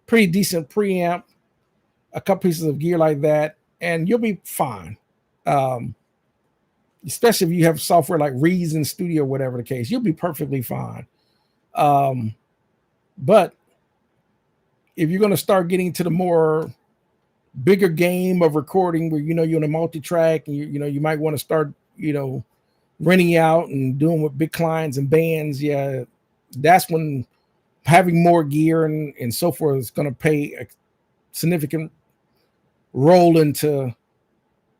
Speaker 1: pretty decent preamp, a couple pieces of gear like that, and you'll be fine. Especially if you have software like Reason Studio, whatever the case, you'll be perfectly fine. But if you're going to start getting to the more bigger game of recording where you're in a multi-track and you might want to start renting out and doing with big clients and bands, that's when having more gear and so forth is going to play a significant role into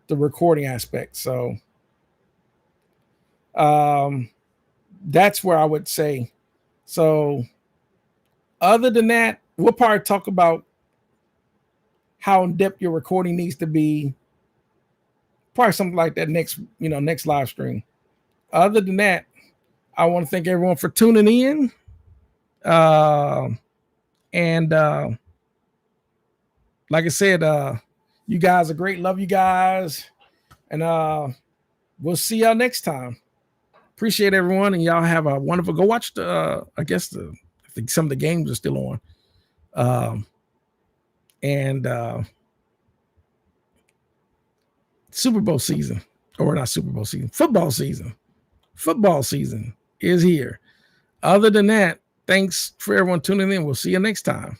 Speaker 1: the recording aspect. So that's where I would say. So other than that, we'll probably talk about how in depth your recording needs to be. Probably something like that next live stream. Other than that, I want to thank everyone for tuning in. And like I said, you guys are great. Love you guys. And we'll see y'all next time. Appreciate everyone, and y'all have a wonderful. Go watch I think some of the games are still on. And Super Bowl season, or not Super Bowl season, football season. Football season is here. Other than that, thanks for everyone tuning in. We'll see you next time.